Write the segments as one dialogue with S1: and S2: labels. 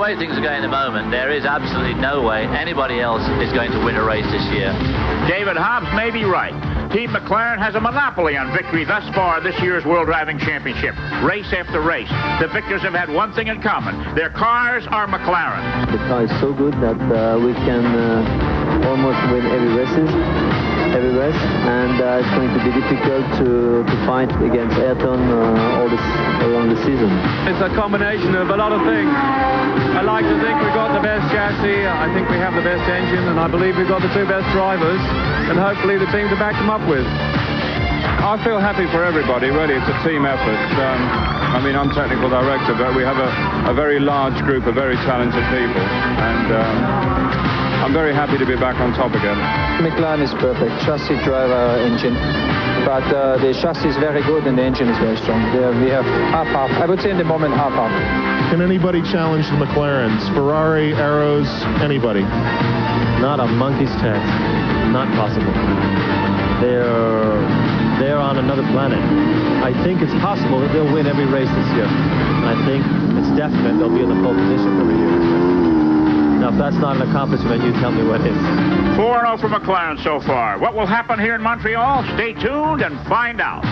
S1: way things are going at the moment, there is absolutely no way anybody else is going to win a race this year.
S2: David Hobbs may be right. Team McLaren has a monopoly on victory thus far this year's World Driving Championship. Race after race, the victors have had one thing in common. Their cars are McLaren.
S3: The car is so good that we can almost win every race, and it's going to be difficult to fight against Ayrton around the season.
S4: It's a combination of a lot of things. I like to think we've got the best chassis, I think we have the best engine, and I believe we've got the two best drivers, and hopefully the team to back them up with. I feel happy for everybody, really. It's a team effort. I mean, I'm technical director, but we have a very large group of very talented people, and I'm very happy to be back on top again.
S5: McLaren is perfect, chassis, driver, engine. But the chassis is very good and the engine is very strong. We have half-half. I would say in the moment half-half.
S6: Can anybody challenge the McLarens? Ferrari, Arrows, anybody?
S7: Not a monkey's chance. Not possible. They're on another planet. I think it's possible that they'll win every race this year. And I think it's definite they'll be in the pole position every year. Now, if that's not an accomplishment, you tell me what is.
S2: 4-0 for McLaren so far. What will happen here in Montreal? Stay tuned and find out.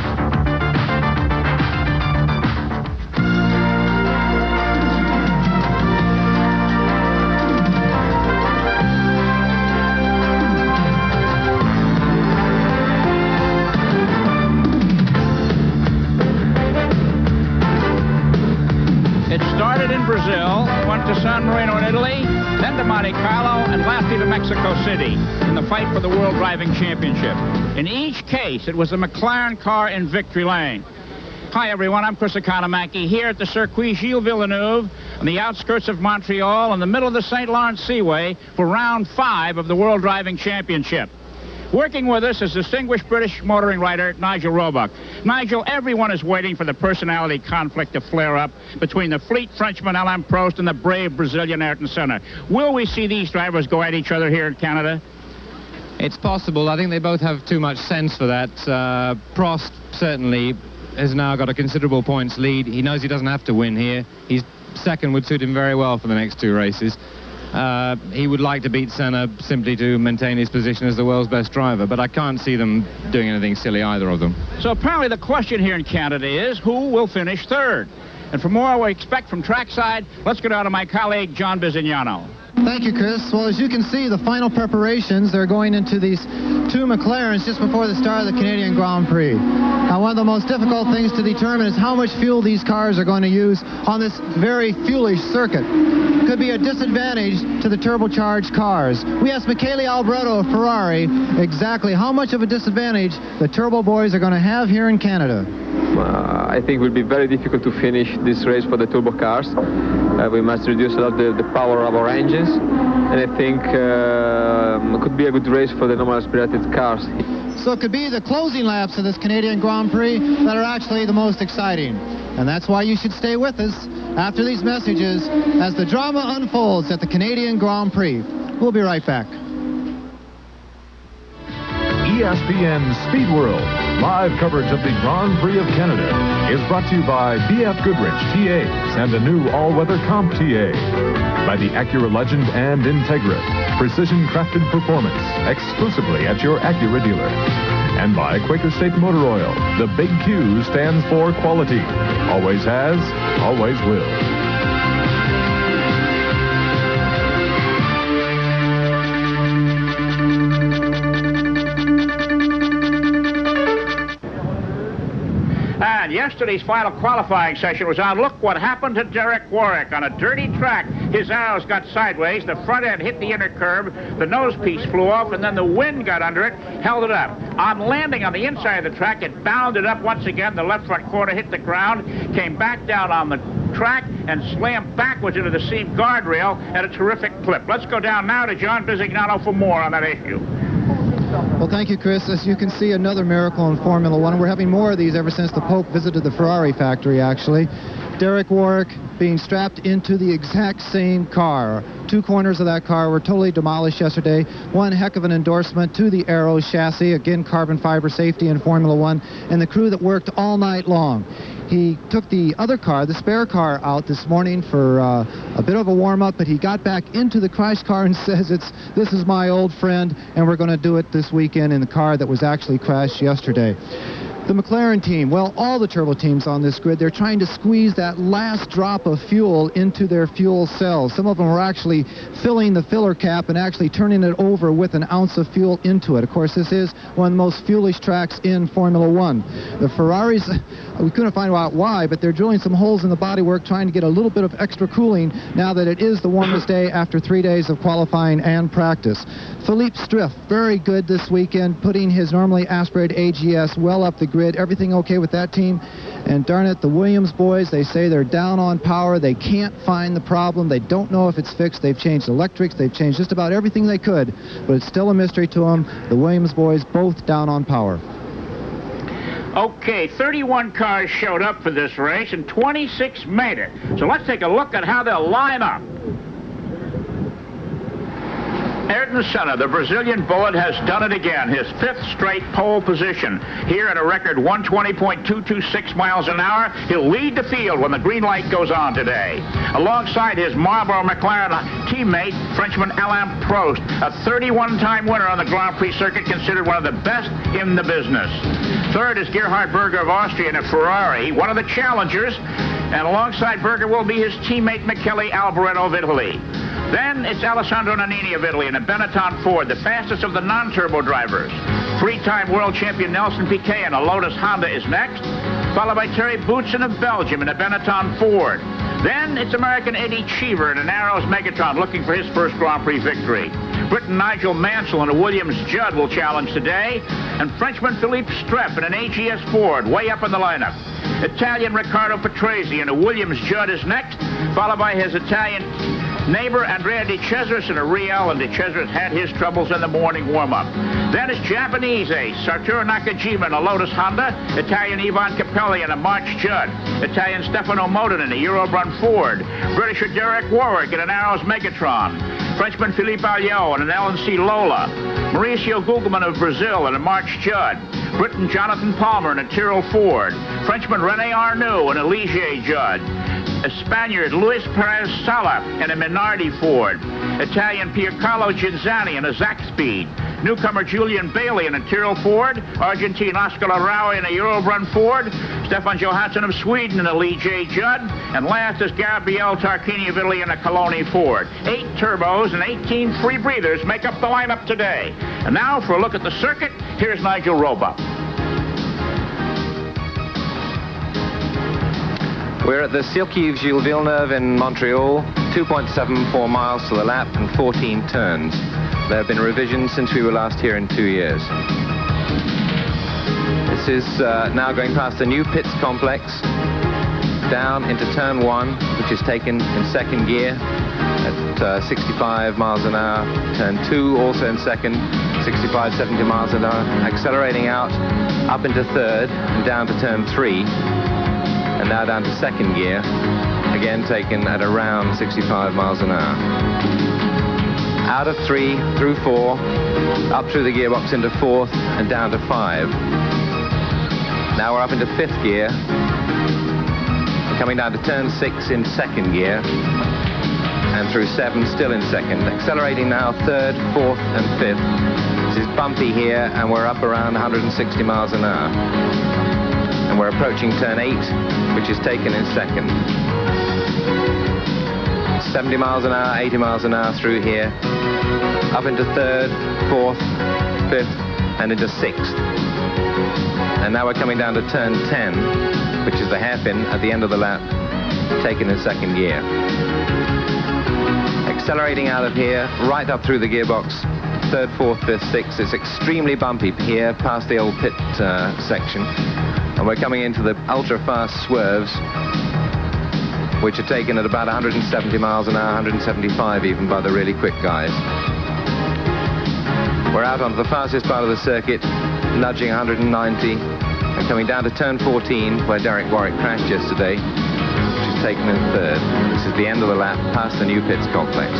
S2: It started in Brazil, went to San Marino in Italy, then to Monte Carlo, and lastly to Mexico City in the fight for the World Driving Championship. In each case, it was the McLaren car in victory lane. Hi, everyone. I'm Chris Economaki here at the Circuit Gilles Villeneuve on the outskirts of Montreal in the middle of the St. Lawrence Seaway for round 5 of the World Driving Championship. Working with us is distinguished British motoring writer Nigel Roebuck. Nigel, everyone is waiting for the personality conflict to flare up between the fleet Frenchman Alain Prost and the brave Brazilian Ayrton Senna. Will we see these drivers go at each other here in Canada?
S8: It's possible. I think they both have too much sense for that. Prost certainly has now got a considerable points lead. He knows he doesn't have to win here. He's second would suit him very well for the next 2 races. He would like to beat Senna simply to maintain his position as the world's best driver, but I can't see them doing anything silly, either of them.
S2: So apparently the question here in Canada is, who will finish third? And for more we expect from trackside, let's go down to my colleague, John Bizignano.
S9: Thank you, Chris. Well, as you can see, the final preparations, they're going into these 2 McLarens just before the start of the Canadian Grand Prix. Now, one of the most difficult things to determine is how much fuel these cars are going to use on this very fuelish circuit. Could be a disadvantage to the turbocharged cars. We asked Michele Alboreto of Ferrari exactly how much of a disadvantage the Turbo Boys are going to have here in Canada.
S3: I think it will be very difficult to finish this race for the turbo cars. We must reduce a lot the power of our engines, and I think it could be a good race for the normal aspirated cars.
S9: So it could be the closing laps of this Canadian Grand Prix that are actually the most exciting. And that's why you should stay with us after these messages as the drama unfolds at the Canadian Grand Prix. We'll be right back.
S10: ESPN Speed World, live coverage of the Grand Prix of Canada, is brought to you by BF Goodrich TAs and the new all-weather Comp TA. By the Acura Legend and Integra, precision-crafted performance, exclusively at your Acura dealer. And by Quaker State Motor Oil, the big Q stands for quality. Always has, always will.
S2: And yesterday's final qualifying session was on. Look what happened to Derek Warwick on a dirty track. His arrows got sideways, the front end hit the inner curb, the nose piece flew off, and then the wind got under it, held it up. On landing on the inside of the track, it bounded up once again. The left front corner hit the ground, came back down on the track, and slammed backwards into the seam guardrail at a terrific clip. Let's go down now to John Bizignano for more on that issue.
S9: Well, thank you, Chris. As you can see, another miracle in Formula One. We're having more of these ever since the Pope visited the Ferrari factory, actually. Derek Warwick being strapped into the exact same car. 2 corners of that car were totally demolished yesterday. One heck of an endorsement to the Aero chassis. Again, carbon fiber safety in Formula One, and the crew that worked all night long. He took the other car, the spare car, out this morning for a bit of a warm-up, but he got back into the crash car and says, this is my old friend, and we're going to do it this weekend in the car that was actually crashed yesterday. The McLaren team, well, all the turbo teams on this grid, they're trying to squeeze that last drop of fuel into their fuel cells. Some of them are actually filling the filler cap and actually turning it over with an ounce of fuel into it. Of course, this is one of the most fuelish tracks in Formula One. The Ferraris, we couldn't find out why, but they're drilling some holes in the bodywork trying to get a little bit of extra cooling now that it is the warmest day after 3 days of qualifying and practice. Philippe Striff, very good this weekend, putting his normally aspirated AGS well up the grid. Everything okay with that team? And darn it, the Williams boys, they say they're down on power. They can't find the problem. They don't know if it's fixed. They've changed electrics. They've changed just about everything they could, but it's still a mystery to them. The Williams boys both down on power.
S2: Okay, 31 cars showed up for this race and 26 made it. So let's take a look at how they'll line up. Ayrton Senna, the Brazilian bullet, has done it again. His 5th straight pole position. Here at a record 120.226 miles an hour, he'll lead the field when the green light goes on today. Alongside his Marlboro McLaren teammate, Frenchman Alain Prost, a 31-time winner on the Grand Prix circuit, considered one of the best in the business. Third is Gerhard Berger of Austria in a Ferrari, one of the challengers, and alongside Berger will be his teammate Michele Alboreto of Italy. Then it's Alessandro Nannini of Italy in a Benetton Ford, the fastest of the non-turbo drivers. 3-time world champion Nelson Piquet in a Lotus Honda is next, followed by Terry Boutsen of Belgium in a Benetton Ford. Then it's American Eddie Cheever in an Arrows Megatron looking for his first Grand Prix victory. Briton Nigel Mansell in a Williams Judd will challenge today, and Frenchman Philippe Streff in an AGS Ford way up in the lineup. Italian Riccardo Patrese in a Williams Judd is next, followed by his Italian neighbor Andrea De Cesaris in a Riel, and De Cesaris had his troubles in the morning warm-up. Then it's Japanese ace Satoru Nakajima in a Lotus Honda, Italian Ivan Capelli in a March Judd, Italian Stefano Modin in a Eurobrun Ford, Britisher Derek Warwick in an Arrows Megatron, Frenchman Philippe Alliot in an LNC Lola, Mauricio Gugelmin of Brazil in a March Judd, Briton Jonathan Palmer in a Tyrrell Ford, Frenchman René Arnoux in a Ligier Judd, a Spaniard Luis Perez Sala in a Minardi Ford, Italian Piercarlo Ginzani in a Zaxpeed, newcomer Julian Bailey in a Tyrrell Ford, Argentine Oscar Laraui in a Eurobrun Ford, Stefan Johansson of Sweden in a Ligier Judd, and last is Gabriele Tarquini of Italy in a Coloni Ford. 8 turbos and 18 free breathers make up the lineup today. And now for a look at the circuit, here's Nigel Roebuck.
S8: We're at the Circuit Gilles Villeneuve in Montreal, 2.74 miles to the lap and 14 turns. There have been revisions since we were last here in 2 years. This is now going past the new pits complex, down into turn 1, which is taken in second gear at 65 miles an hour. Turn 2 also in second, 65, 70 miles an hour. Accelerating out, up into third, and down to turn 3. And now down to second gear, again taken at around 65 miles an hour. Out of 3, through 4, up through the gearbox into 4th, and down to 5. Now we're up into 5th gear, coming down to turn 6 in second gear, and through 7 still in second. Accelerating now 3rd, 4th, and 5th. This is bumpy here, and we're up around 160 miles an hour. And we're approaching turn 8, which is taken in second. 70 miles an hour, 80 miles an hour through here. Up into 3rd, 4th, 5th, and into 6th. And now we're coming down to turn 10, which is the hairpin at the end of the lap, taken in second gear. Accelerating out of here, right up through the gearbox, 3rd, 4th, 5th, 6th. It's extremely bumpy here, past the old pit section. And we're coming into the ultra-fast swerves, which are taken at about 170 miles an hour, 175 even by the really quick guys. We're out onto the fastest part of the circuit, nudging 190, and coming down to turn 14, where Derek Warwick crashed yesterday, which is taken in third. This is the end of the lap, past the new pits complex.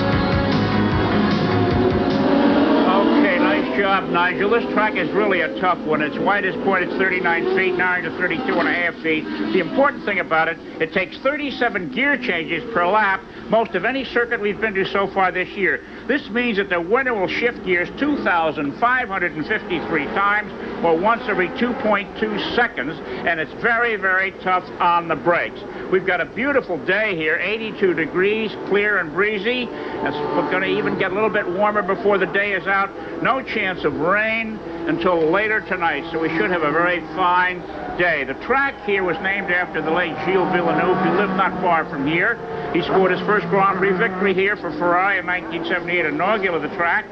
S2: Okay, nice job, Nigel. This track is really a tough one. Its widest point is 39 feet, narrow to 32.5 feet. The important thing about it, it takes 37 gear changes per lap, most of any circuit we've been to so far this year. This means that the winner will shift gears 2,553 times, or once every 2.2 seconds, and it's very, very tough on the brakes. We've got a beautiful day here, 82 degrees, clear and breezy. It's going to even get a little bit warmer before the day is out. No chance of rain until later tonight, so we should have a very fine day. The track here was named after the late Gilles Villeneuve, who lived not far from here. He scored his first Grand Prix victory here for Ferrari in 1978, inaugural of the track.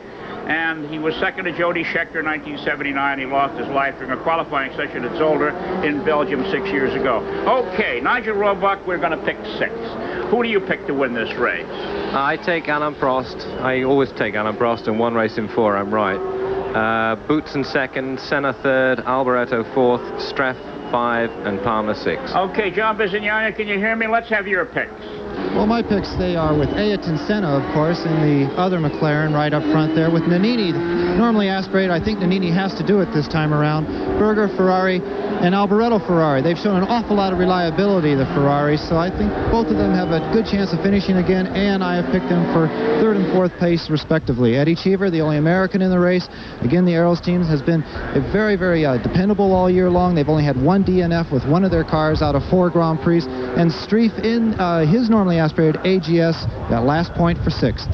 S2: And he was second to Jody Scheckter in 1979. He lost his life during a qualifying session at Zolder in Belgium 6 years ago. Okay, Nigel Roebuck, we're going to pick 6. Who do you pick to win this race?
S3: I take Alain Prost. I always take Alain Prost, and 1 race in 4, I'm right. Boutsen second, Senna third, Alboreto fourth, Streff 5, and Palmer 6.
S2: Okay, John Bizignani, can you hear me? Let's have your picks.
S9: Well, my picks, they are with Ayrton Senna, of course, in the other McLaren right up front there. With Nannini, normally aspirated, I think Nannini has to do it this time around. Berger, Ferrari, and Alboreto Ferrari. They've shown an awful lot of reliability, the Ferraris, so I think both of them have a good chance of finishing again, and I have picked them for 3rd and 4th place, respectively. Eddie Cheever, the only American in the race. Again, the Arrows team has been very, very dependable all year long. They've only had 1 DNF with one of their cars out of 4 Grand Prix, and Streif in his normally aspirated AGS got last point for 6th.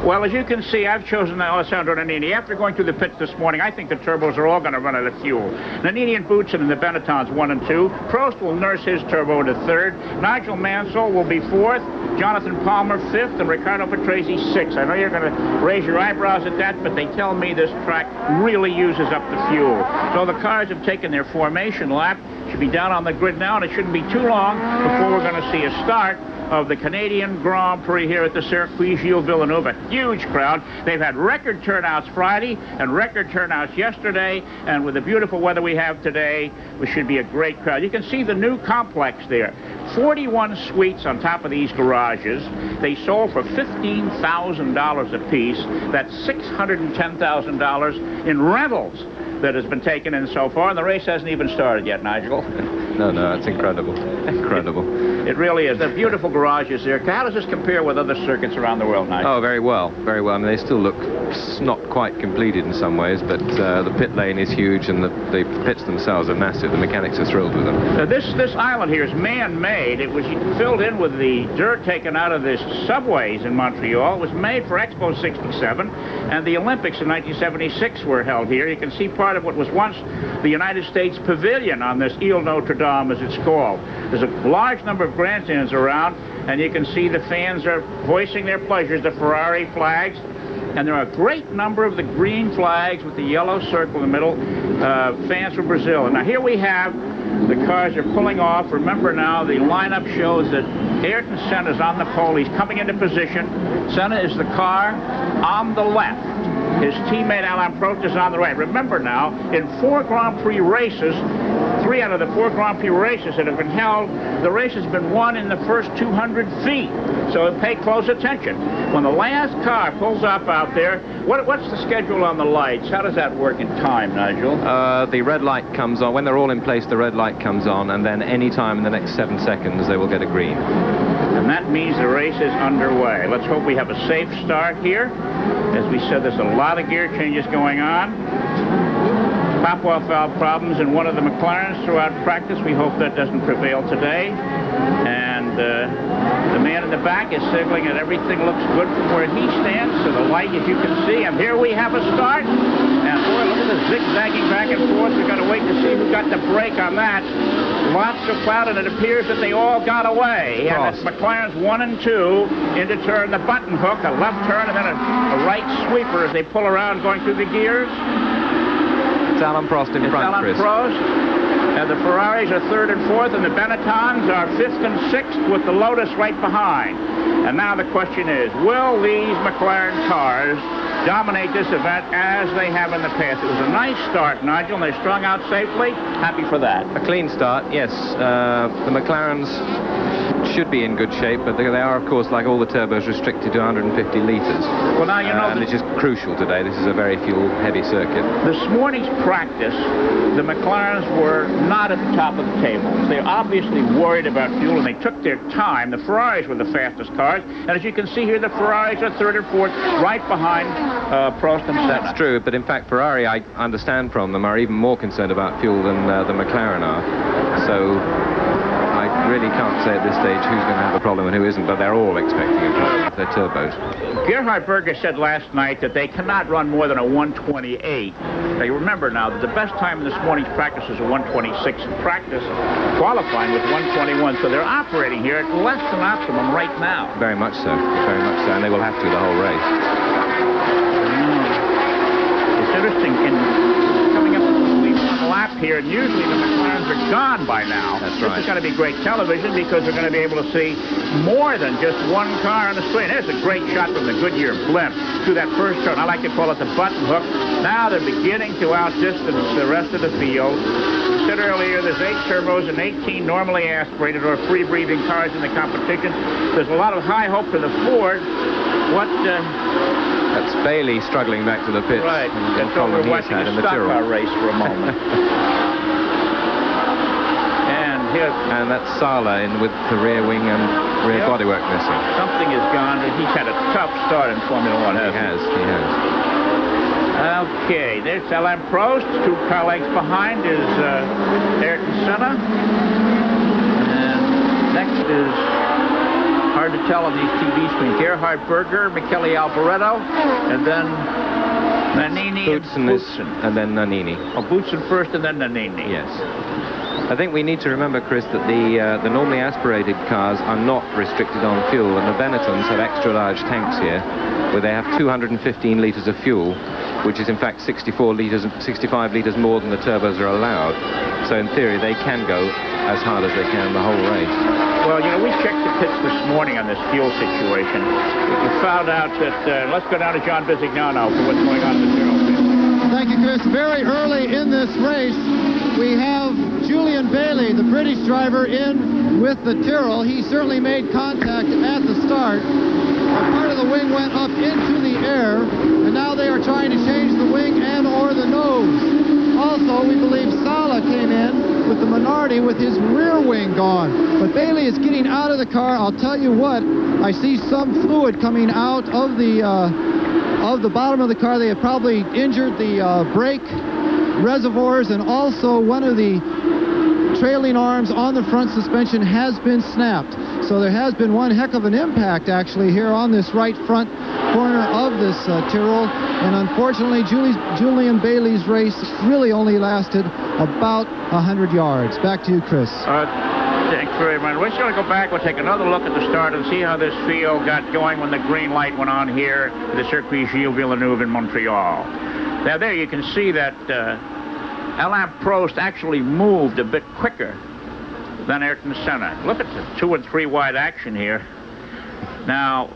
S2: Well, as you can see, I've chosen Alessandro Nannini. After going through the pits this morning, I think the turbos are all going to run out of fuel. Nannini and Boutsen in the Benettons 1 and 2. Prost will nurse his turbo into 3rd. Nigel Mansell will be 4th. Jonathan Palmer 5th, and Ricardo Patrese 6th. I know you're going to raise your eyebrows at that, but they tell me this track really uses up the fuel. So the cars have taken their formation lap. Should be down on the grid now, and it shouldn't be too long before we're going to see a start of the Canadian Grand Prix here at the Circuit Gilles Villeneuve. A huge crowd. They've had record turnouts Friday and record turnouts yesterday, and with the beautiful weather we have today, we should be a great crowd. You can see the new complex there. 41 suites on top of these garages. They sold for $15,000 apiece. That's $610,000 in rentals that has been taken in so far, and the race hasn't even started yet, Nigel.
S3: No, it's incredible. Incredible.
S2: It really is. They're beautiful garages there. How does this compare with other circuits around the world, Nigel?
S3: Oh, very well. Very well. I mean, they still look not quite completed in some ways, but the pit lane is huge, and the pits themselves are massive. The mechanics are thrilled with them.
S2: This island here is man-made. It was filled in with the dirt taken out of the subways in Montreal. It was made for Expo 67, and the Olympics in 1976 were held here. You can see part of what was once the United States Pavilion on this Ile Notre Dame, as it's called. There's a large number of grandstands around, and you can see the fans are voicing their pleasures, the Ferrari flags, and there are a great number of the green flags with the yellow circle in the middle, fans from Brazil. And now here we have the cars are pulling off. Remember now, the lineup shows that Ayrton Senna is on the pole. He's coming into position. Senna is the car on the left. His teammate Alain Prost is on the right. Remember now, in 4 Grand Prix races, 3 out of the 4 Grand Prix races that have been held, the race has been won in the first 200 feet. So pay close attention. When the last car pulls up out there, what's the schedule on the lights? How does that work in time, Nigel?
S3: The red light comes on. When they're all in place, the red light comes on, and then any time in the next 7 seconds, they will get a green.
S2: And that means the race is underway. Let's hope we have a safe start here. As we said, there's a lot of gear changes going on. Pop-off valve problems in one of the McLarens throughout practice. We hope that doesn't prevail today. And the man in the back is signaling that everything looks good from where he stands to the light, as you can see. And here we have a start. And boy, look at the zigzagging back and forth. We've got to wait to see who got the break on that. Lots of cloud, and it appears that they all got away. And it's McLaren's 1 and 2 into turn, the button hook, a left turn, and then a right sweeper as they pull around going through the gears.
S3: It's Alain Prost in front, Chris.
S2: Alain Prost. And the Ferraris are 3rd and 4th, and the Benettons are 5th and 6th, with the Lotus right behind. And now the question is, will these McLaren cars dominate this event as they have in the past? It was a nice start, Nigel, and they strung out safely. Happy for that.
S3: A clean start, yes. The McLarens
S11: should be in good shape, but they are, of course, like all the turbos, restricted to 150 litres.
S2: Well, now, you know...
S11: and it's just crucial today. This is a very fuel-heavy circuit.
S2: This morning's practice, the McLarens were not at the top of the table. They're obviously worried about fuel, and they took their time. The Ferraris were the fastest cars, and as you can see here, the Ferraris are third or fourth, right behind Prost and Senna.
S11: That's true, but in fact, Ferrari, I understand from them, are even more concerned about fuel than the McLaren are. So I really can't say at this stage who's going to have a problem and who isn't, but they're all expecting a problem with their turbos.
S2: Gerhard Berger said last night that they cannot run more than a 128. Now, you remember now that the best time in this morning's practice is a 126 in practice, qualifying with 121. So they're operating here at less than optimum right now.
S11: Very much so, and they will have to the whole race.
S2: It's interesting, coming up to the lap here, and usually the McLarens are gone by now.
S11: That's right.
S2: This is going to be great television because we're going to be able to see more than just one car on the screen. There's a great shot from the Goodyear blimp through that first turn. I like to call it the button hook. Now they're beginning to outdistance the rest of the field. I said earlier, there's 8 turbos and 18 normally aspirated or free-breathing cars in the competition. There's a lot of high hope for the Ford.
S11: That's Bailey struggling back to the pits.
S2: Right. That's over watching a stock car race for a moment. And
S11: that's Sala in with the rear wing and rear bodywork missing.
S2: Something is gone. He's had a tough start in Formula One.
S11: He has.
S2: Okay, there's Alain Prost. 2 car lengths behind is Ayrton Senna. And next is, hard to tell on these TV screens, Gerhard Berger, Michele Alboreto, and then Nannini and Boutsen.
S11: And then Nannini.
S2: Oh, Boutsen first and then Nannini.
S11: Yes. I think we need to remember, Chris, that the normally aspirated cars are not restricted on fuel, and the Benettons have extra large tanks here, where they have 215 litres of fuel, which is in fact 65 litres more than the turbos are allowed. So in theory, they can go as hard as they can the whole race.
S2: Well, you know, we checked the pits this morning on this fuel situation. We found out that, let's go down to John Bisignano for what's going on in the Tyrrell pit.
S9: Thank you, Chris. Very early in this race, we have Julian Bailey, the British driver, in with the Tyrrell. He certainly made contact at the start. A part of the wing went up into the air, and now they are trying to change the wing and or the nose. Also, we believe Sala came in with the Minardi with his rear wing gone. But Bailey is getting out of the car. I'll tell you what, I see some fluid coming out of the bottom of the car. They have probably injured the brake reservoirs, and also one of the trailing arms on the front suspension has been snapped. So there has been one heck of an impact actually here on this right front corner of this Tyrrell, and unfortunately Julian Bailey's race really only lasted about 100 yards. Back to you, Chris.
S2: Thanks very much. We're just going to go back. We'll take another look at the start and see how this field got going when the green light went on here at the Circuit Gilles Villeneuve in Montreal. Now there you can see that Alain Prost actually moved a bit quicker than Ayrton Senna. Look at the 2 and 3 wide action here. Now,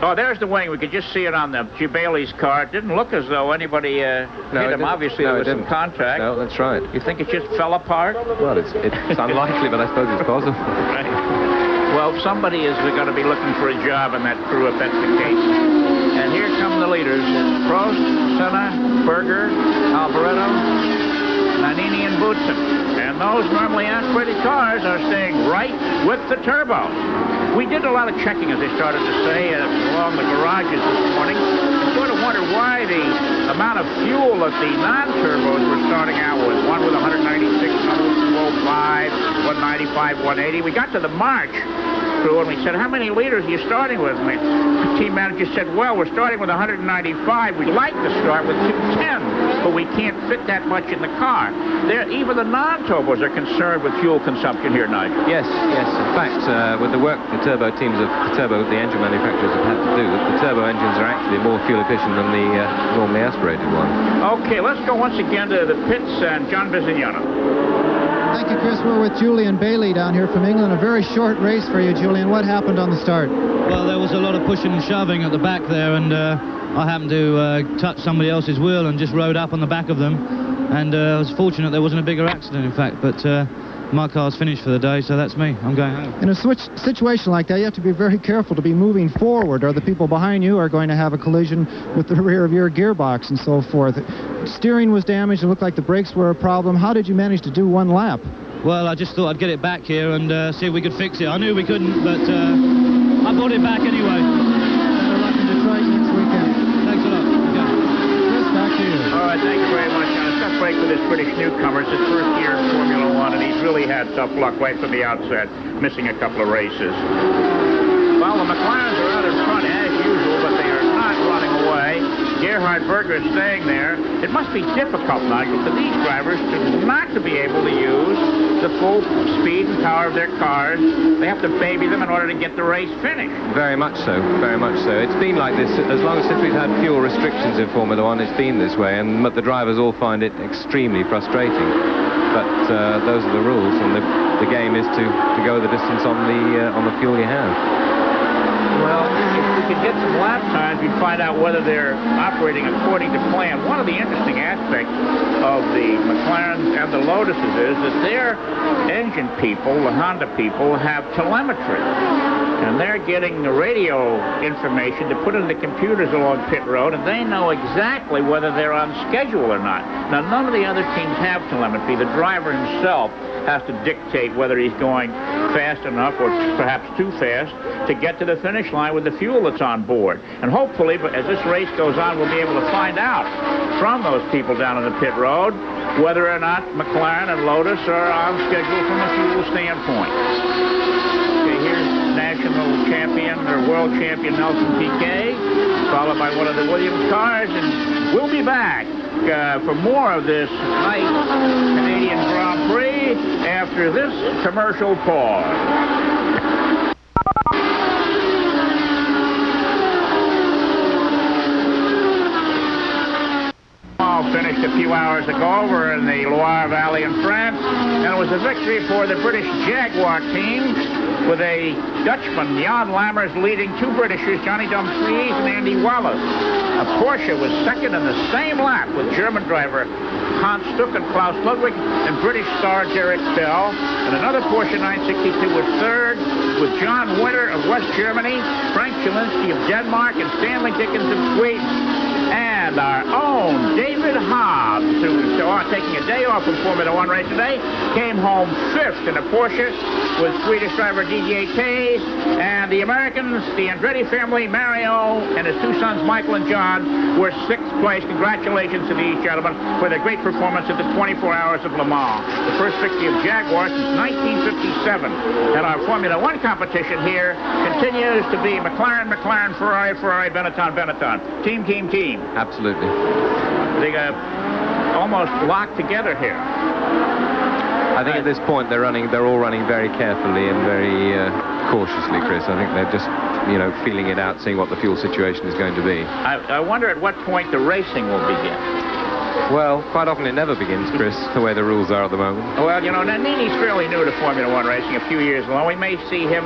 S2: oh, there's the wing. We could just see it on the G. Bailey's car. It didn't look as though anybody hit him. Obviously, there was some contact.
S11: No, that's right.
S2: You think it just fell apart?
S11: Well, it's unlikely, but I suppose it's possible.
S2: Right. Well, somebody is going to be looking for a job in that crew if that's the case. And here come the leaders. It's Prost, Senna, Berger, Alboreto, Nannini, and Boutsen. And those normally aspirated cars are staying right with the turbo. We did a lot of checking, as they started to say, along the garages this morning. I sort of wonder why the amount of fuel that the non-turbos were starting out with. One with 196, another with 205, 195, 180. We got to the March crew and we said, how many liters are you starting with? And the team manager said, well, we're starting with 195. We'd like to start with 210, but we can't fit that much in the car. Even the non-turbos are concerned with fuel consumption here, Nigel.
S11: Yes. In fact, with the work the turbo teams of the engine manufacturers have had to do, the turbo engines are actually more fuel efficient than the normally aspirated one.
S2: Okay, let's go once again to the pits and John Bisignano.
S9: Thank you, Chris. We're with Julian Bailey down here from England. A very short race for you, Julian. What happened on the start?
S12: Well, there was a lot of pushing and shoving at the back there, and I happened to touch somebody else's wheel and just rode up on the back of them. And I was fortunate there wasn't a bigger accident, in fact. But my car's finished for the day, so that's me. I'm going home.
S9: In a situation like that, you have to be very careful to be moving forward, or the people behind you are going to have a collision with the rear of your gearbox and so forth. Steering was damaged. It looked like the brakes were a problem. How did you manage to do one lap?
S12: Well, I just thought I'd get it back here and see if we could fix it. I knew we couldn't, but I brought it back anyway.
S9: Good luck in Detroit next weekend.
S12: Thanks a lot. Okay.
S9: Chris, back to you.
S2: All right, thank you very much. Now, it's tough break for this British newcomer. It's his first year in Formula One, and he's really had tough luck right from the outset, missing a couple of races. Well, the McLarens are out in front as usual, but they are not running away. Gerhard Berger is staying there. It must be difficult, Nigel, for these drivers not to be able to use the full speed and power of their cars. They have to baby them in order to get the race finished.
S11: Very much so, very much so. It's been like this as long as since we've had fuel restrictions in Formula One. It's been this way, and the drivers all find it extremely frustrating. But those are the rules, and the game is to go the distance on the fuel you have.
S2: Well, if we could get some lap times, we'd find out whether they're operating according to plan. One of the interesting aspects of the McLarens and the Lotuses is that their engine people, the Honda people, have telemetry. And they're getting the radio information to put in the computers along pit road, and they know exactly whether they're on schedule or not. Now, none of the other teams have telemetry. The driver himself has to dictate whether he's going fast enough or perhaps too fast to get to the finish line with the fuel that's on board. And hopefully, as this race goes on, we'll be able to find out from those people down on the pit road whether or not McLaren and Lotus are on schedule from a fuel standpoint. Okay, here's national champion or world champion Nelson Piquet, followed by one of the Williams cars, and we'll be back for more of this nice Canadian Grand Prix after this commercial pause. Finished a few hours ago over in the Loire Valley in France, and it was a victory for the British Jaguar team with a Dutchman, Jan Lammers, leading two Britishers, Johnny Dumfries and Andy Wallace. A Porsche was second in the same lap with German driver Hans Stuck and Klaus Ludwig and British star Derek Bell, and another Porsche 962 was third with John Winter of West Germany, Frank Chelinski of Denmark, and Stanley Dickens of Sweden. And our own David Hobbs, who's taking a day off from Formula One race today, came home fifth in a Porsche with Swedish driver Didier Tays, and the Americans, the Andretti family, Mario and his two sons Michael and John, were sixth place. Congratulations to these gentlemen for their great performance at the 24 Hours of Le Mans, the first victory of Jaguar since 1957. And our Formula One competition here continues to be McLaren, McLaren, Ferrari, Ferrari, Benetton, Benetton. Team, team, team.
S11: Absolutely.
S2: They almost locked together here.
S11: I think at this point they're all running very carefully and very cautiously, Chris. I think they're just, feeling it out, seeing what the fuel situation is going to be.
S2: I wonder at what point the racing will begin.
S11: Well, quite often it never begins, Chris, the way the rules are at the moment.
S2: Well, Nannini's fairly new to Formula One racing, a few years along. We may see him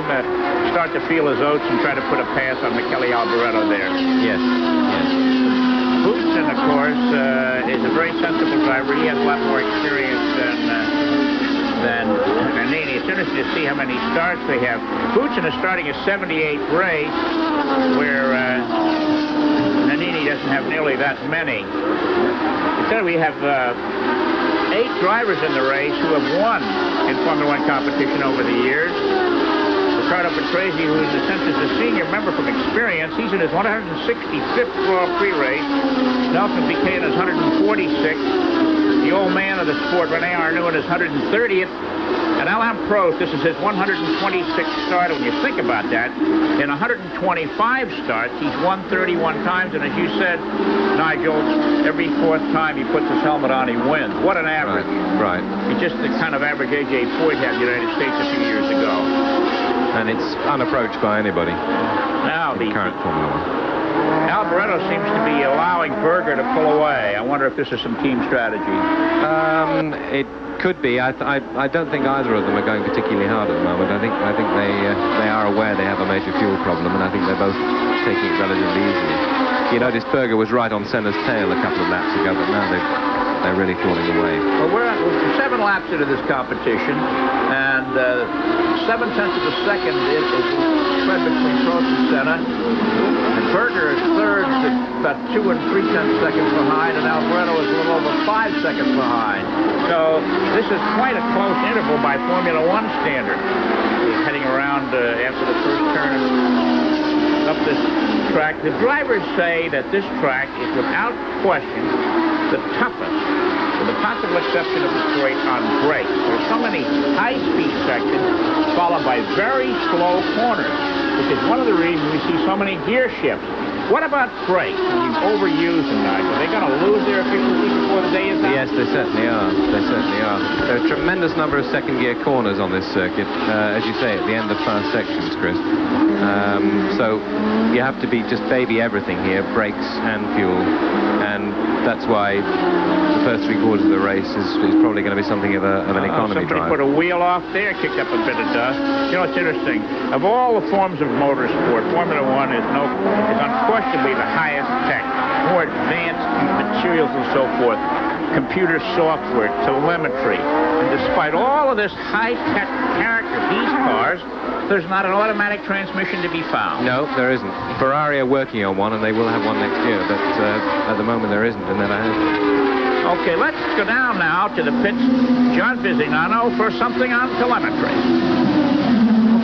S2: start to feel his oats and try to put a pass on Michele Alboreto there.
S11: Yes, yes.
S2: Boutsen, of course, is a very sensible driver. He has a lot more experience than Nannini. As soon as you see how many starts they have. Boutsen is starting a 78th race, where Nannini doesn't have nearly that many. Instead, we have 8 drivers in the race who have won in Formula One competition over the years. Ricardo Patrese, who in a sense is a senior member from experience, he's in his 165th Grand Prix race. Nelson Piquet in his 146th. The old man of the sport, Rene Arnoux, in his 130th. And Alain Prost, this is his 126th start. When you think about that, in 125 starts, he's won 31 times. And as you said, Nigel, every fourth time he puts his helmet on, he wins. What an average.
S11: Right.
S2: It's just the kind of average A.J. Foyt had in the United States a few years ago.
S11: And it's unapproached by anybody.
S2: Now the
S11: current Formula One.
S2: Alboreto seems to be allowing Berger to pull away. I wonder if this is some team strategy.
S11: It could be. I don't think either of them are going particularly hard at the moment. I think they are aware they have a major fuel problem, and I think they're both taking it relatively easily. You noticed Berger was right on Senna's tail a couple of laps ago, but now they're really falling away.
S2: Well, we're 7 laps into this competition, and 7 tenths of a second is spread between Prost and Senna. And Berger is third, about 2 and 3 tenths seconds behind, and Alboreto is a little over 5 seconds behind. So this is quite a close interval by Formula One standard. Heading around after the first turn up this track. The drivers say that this track is without question the toughest, with the possible exception of Detroit, on brakes. There's so many high-speed sections followed by very slow corners, which is one of the reasons we see so many gear shifts. What about brakes? When you overuse them, Nigel, are they going to lose their efficiency before the day is out?
S11: Yes, they certainly are. They certainly are. There are a tremendous number of second-gear corners on this circuit, as you say, at the end of fast sections, Chris. So you have to be just baby everything here, brakes and fuel, and that's why the first 3/4 of the race is probably going to be something of an economy
S2: somebody
S11: drive.
S2: Put a wheel off there, kicked up a bit of dust. You know, it's interesting. Of all the forms of motorsport, Formula One is unquestionably the highest tech, more advanced materials and so forth, computer software, telemetry. And despite all of this high-tech character, these cars, there's not an automatic transmission to be found.
S11: No, there isn't. Ferrari are working on one, and they will have one next year, but at the moment there isn't, and never has.
S2: Okay, let's go down now to the pits. John Visignano for something on telemetry.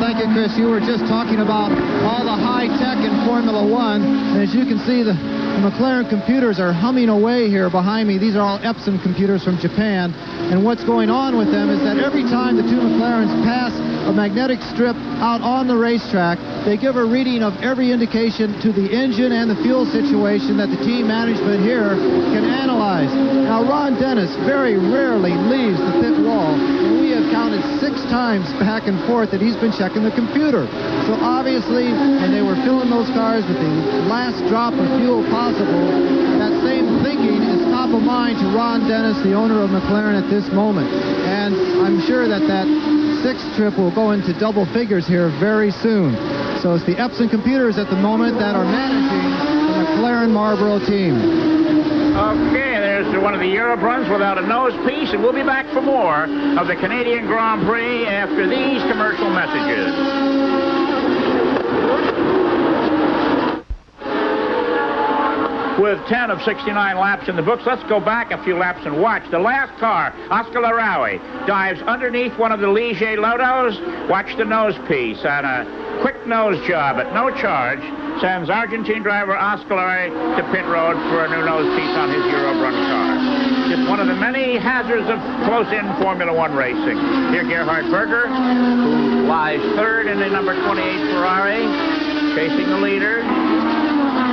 S9: Thank you, Chris. You were just talking about all the high tech in Formula One. And as you can see, the McLaren computers are humming away here behind me. These are all Epson computers from Japan. And what's going on with them is that every time the 2 McLarens pass a magnetic strip out on the racetrack, they give a reading of every indication to the engine and the fuel situation that the team management here can analyze. Now, Ron Dennis very rarely leaves the pit wall. And we have counted 6 times back and forth that he's been checking the computer. So obviously, when they were filling those cars with the last drop of fuel possible, that same thinking is top of mind to Ron Dennis, the owner of McLaren at this moment. And I'm sure that 6th trip will go into double figures here very soon. So it's the Epson computers at the moment that are managing the McLaren Marlboro team.
S2: Okay, there's one of the Europe runs without a nose piece, and we'll be back for more of the Canadian Grand Prix after these commercial messages. With 10 of 69 laps in the books, let's go back a few laps and watch. The last car, Oscar Larawi, dives underneath one of the Ligier Lotos. Watch the nose piece on a quick nose job at no charge. Sends Argentine driver Oscar Larawi to pit road for a new nose piece on his Europe run car. Just one of the many hazards of close-in Formula One racing. Here, Gerhard Berger, who lies third in the number 28 Ferrari, chasing the leader.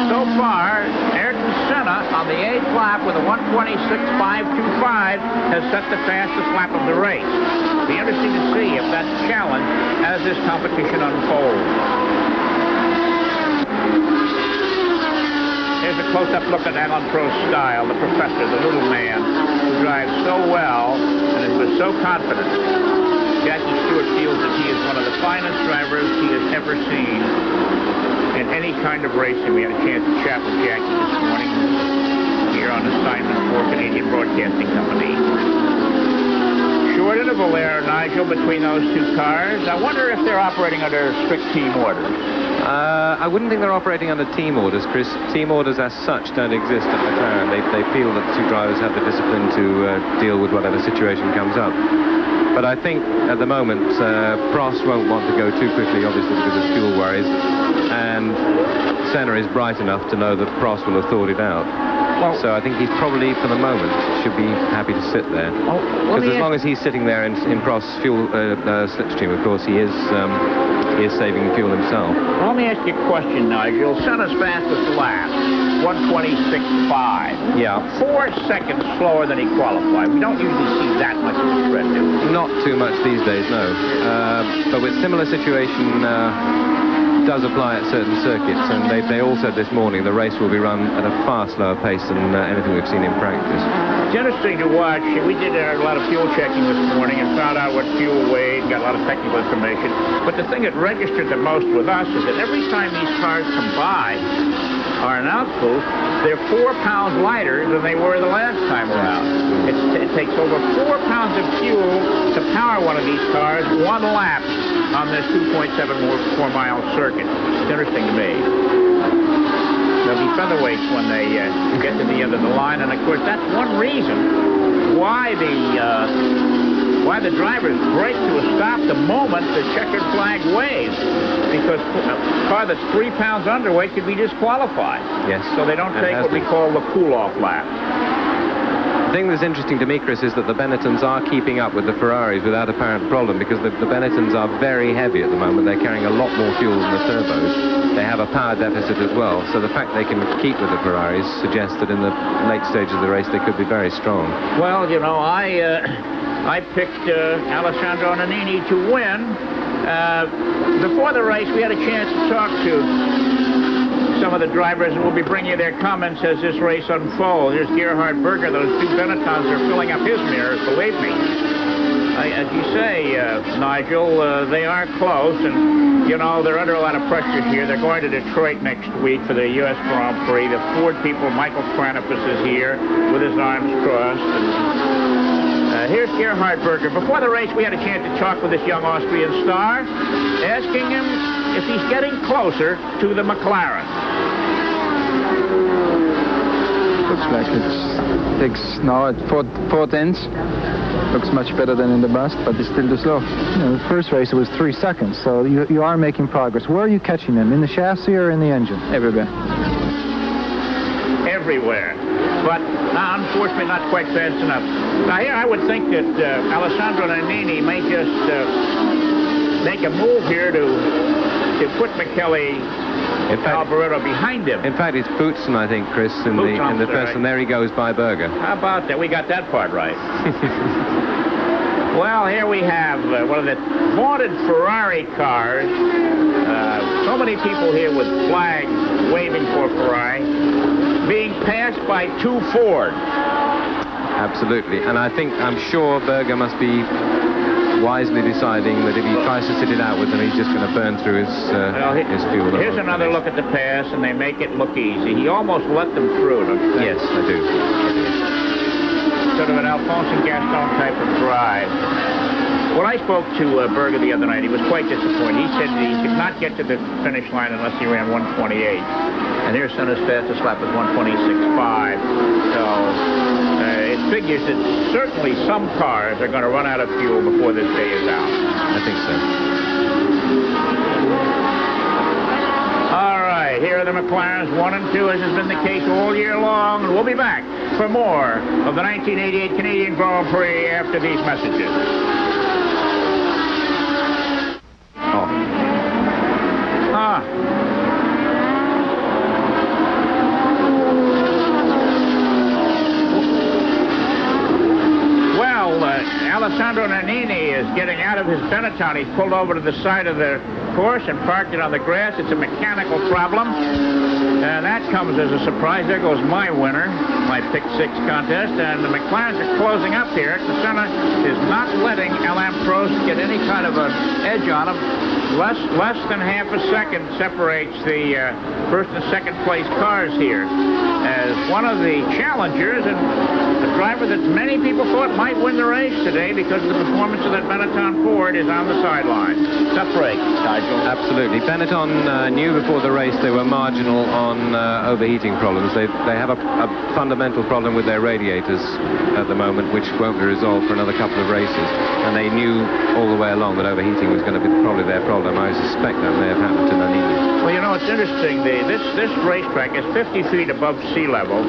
S2: So far, Ayrton Senna on the 8th lap with a 1:26.525 has set the fastest lap of the race. Be interesting to see if that's challenged as this competition unfolds. Here's a close-up look at Alan Prost's style, the professor, the little man, who drives so well and was so confident. Jackie Stewart feels that he is one of the finest drivers he has ever seen in any kind of racing. We had a chance to chat with Jackie this morning here on assignment for Canadian Broadcasting Company. Short interval there, Nigel, between those 2 cars. I wonder if they're operating under strict team orders.
S11: I wouldn't think they're operating under team orders, Chris. Team orders as such don't exist at McLaren. They feel that the 2 drivers have the discipline to deal with whatever situation comes up. But I think at the moment, Prost won't want to go too quickly, obviously, because of fuel worries. And Senna is bright enough to know that Prost will have thought it out. Well, so I think he's probably, for the moment, should be happy to sit there. Because as long as he's sitting there in Prost's fuel slipstream, of course, he is saving fuel himself.
S2: Well, let me ask you a question, Nigel. Senna's fastest lap, 1:26.5.
S11: Yeah.
S2: 4 seconds slower than he qualified. We don't usually see that much of a spread, do we?
S11: Not too much these days, no. But with similar situation does apply at certain circuits, and they all said this morning the race will be run at a far slower pace than anything we've seen in practice.
S2: It's interesting to watch. We did a lot of fuel checking this morning and found out what fuel weighed, got a lot of technical information. But the thing that registered the most with us is that every time these cars come by our announce booth, they're 4 pounds lighter than they were the last time around. It takes over 4 pounds of fuel to power one of these cars, 1 lap on this 2.74-mile circuit. It's interesting to me. They'll be featherweights when they get to the end of the line, and of course that's one reason why the drivers break to a stop the moment the checkered flag waves, because a car that's 3 pounds underweight could be disqualified.
S11: Yes.
S2: So they don't take what we call the cool-off lap.
S11: The thing that's interesting to me, Chris, is that the Benettons are keeping up with the Ferraris without apparent problem, because the Benettons are very heavy at the moment. They're carrying a lot more fuel than the turbos. They have a power deficit as well, so the fact they can keep with the Ferraris suggests that in the late stages of the race they could be very strong.
S2: Well, you know, I picked Alessandro Nannini to win. Before the race, we had a chance to talk to some of the drivers, and we'll be bringing you their comments as this race unfolds. Here's Gerhard Berger. Those 2 Benettons are filling up his mirrors, believe me. As you say, Nigel, they are close, and, you know, they're under a lot of pressure here. They're going to Detroit next week for the U.S. Grand Prix. The Ford people, Michael Kranopis is here with his arms crossed. And, here's Gerhard Berger. Before the race, we had a chance to talk with this young Austrian star, asking him if he's getting closer to the McLaren.
S13: Looks like it takes now at 4 tenths. Looks much better than in the best, but it's still too slow.
S5: You know, the first race it was 3 seconds, so you are making progress. Where are you catching them? In the chassis or in the engine?
S13: Everywhere.
S2: Everywhere. But unfortunately not quite fast enough. Now here I would think that Alessandro Nannini may just make a move here to put McKelly Alboreto behind him.
S11: In fact, it's Boutsen, I think, Chris, in the first, right. And there he goes by Berger.
S2: How about that? We got that part right. Well, here we have one of the vaunted Ferrari cars. So many people here with flags waving for Ferrari, being passed by 2 Ford.
S11: Absolutely, and I'm sure Berger must be wisely deciding that if he tries to sit it out with them, he's just going to burn through his fuel.
S2: Here's another look at the pass, and they make it look easy. He almost let them through, don't you think?
S11: Yes, I do.
S2: Sort of an Alphonse and Gaston type of drive. When I spoke to Berger the other night, he was quite disappointed. He said that he could not get to the finish line unless he ran 128. And here's Senna's fastest lap with 126.5. So it figures that certainly some cars are going to run out of fuel before this day is out.
S11: I think so.
S2: All right, here are the McLarens 1 and 2, as has been the case all year long. And we'll be back for more of the 1988 Canadian Grand Prix after these messages. Alessandro Nannini is getting out of his Benetton. He's pulled over to the side of the course and parked it on the grass. It's a mechanical problem. And that comes as a surprise. There goes my winner, my pick 6 contest. And the McLarens are closing up here. Senna is not letting Alain Prost get any kind of an edge on him. Less than half a second separates the first and second place cars here. As one of the challengers and the driver that many people thought might win the race today because of the performance of that Benetton Ford is on the sideline. Tough race, Nigel.
S11: Absolutely. Benetton knew before the race they were marginal on overheating problems. They have a fundamental problem with their radiators at the moment, which won't be resolved for another couple of races. And they knew all the way along that overheating was going to be probably their problem. I suspect that may have happened to Nannini.
S2: Well, you know, it's interesting. This racetrack is 50 feet above sea level.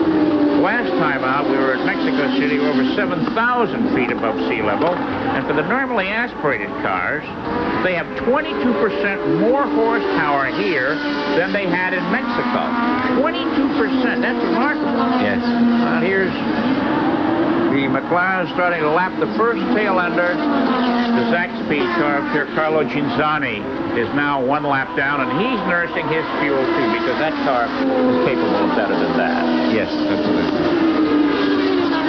S2: Last time out, we were at Mexico City, over 7,000 feet above sea level. And for the normally aspirated cars, they have 22% more horsepower here than they had in Mexico. 22%. That's remarkable.
S11: Yes.
S2: Here's the McLaren starting to lap the first tail ender. The Zaxby car up here, Carlo Ginzani, is now 1 lap down, and he's nursing his fuel too, because that car is capable of better than that.
S11: Yes, absolutely.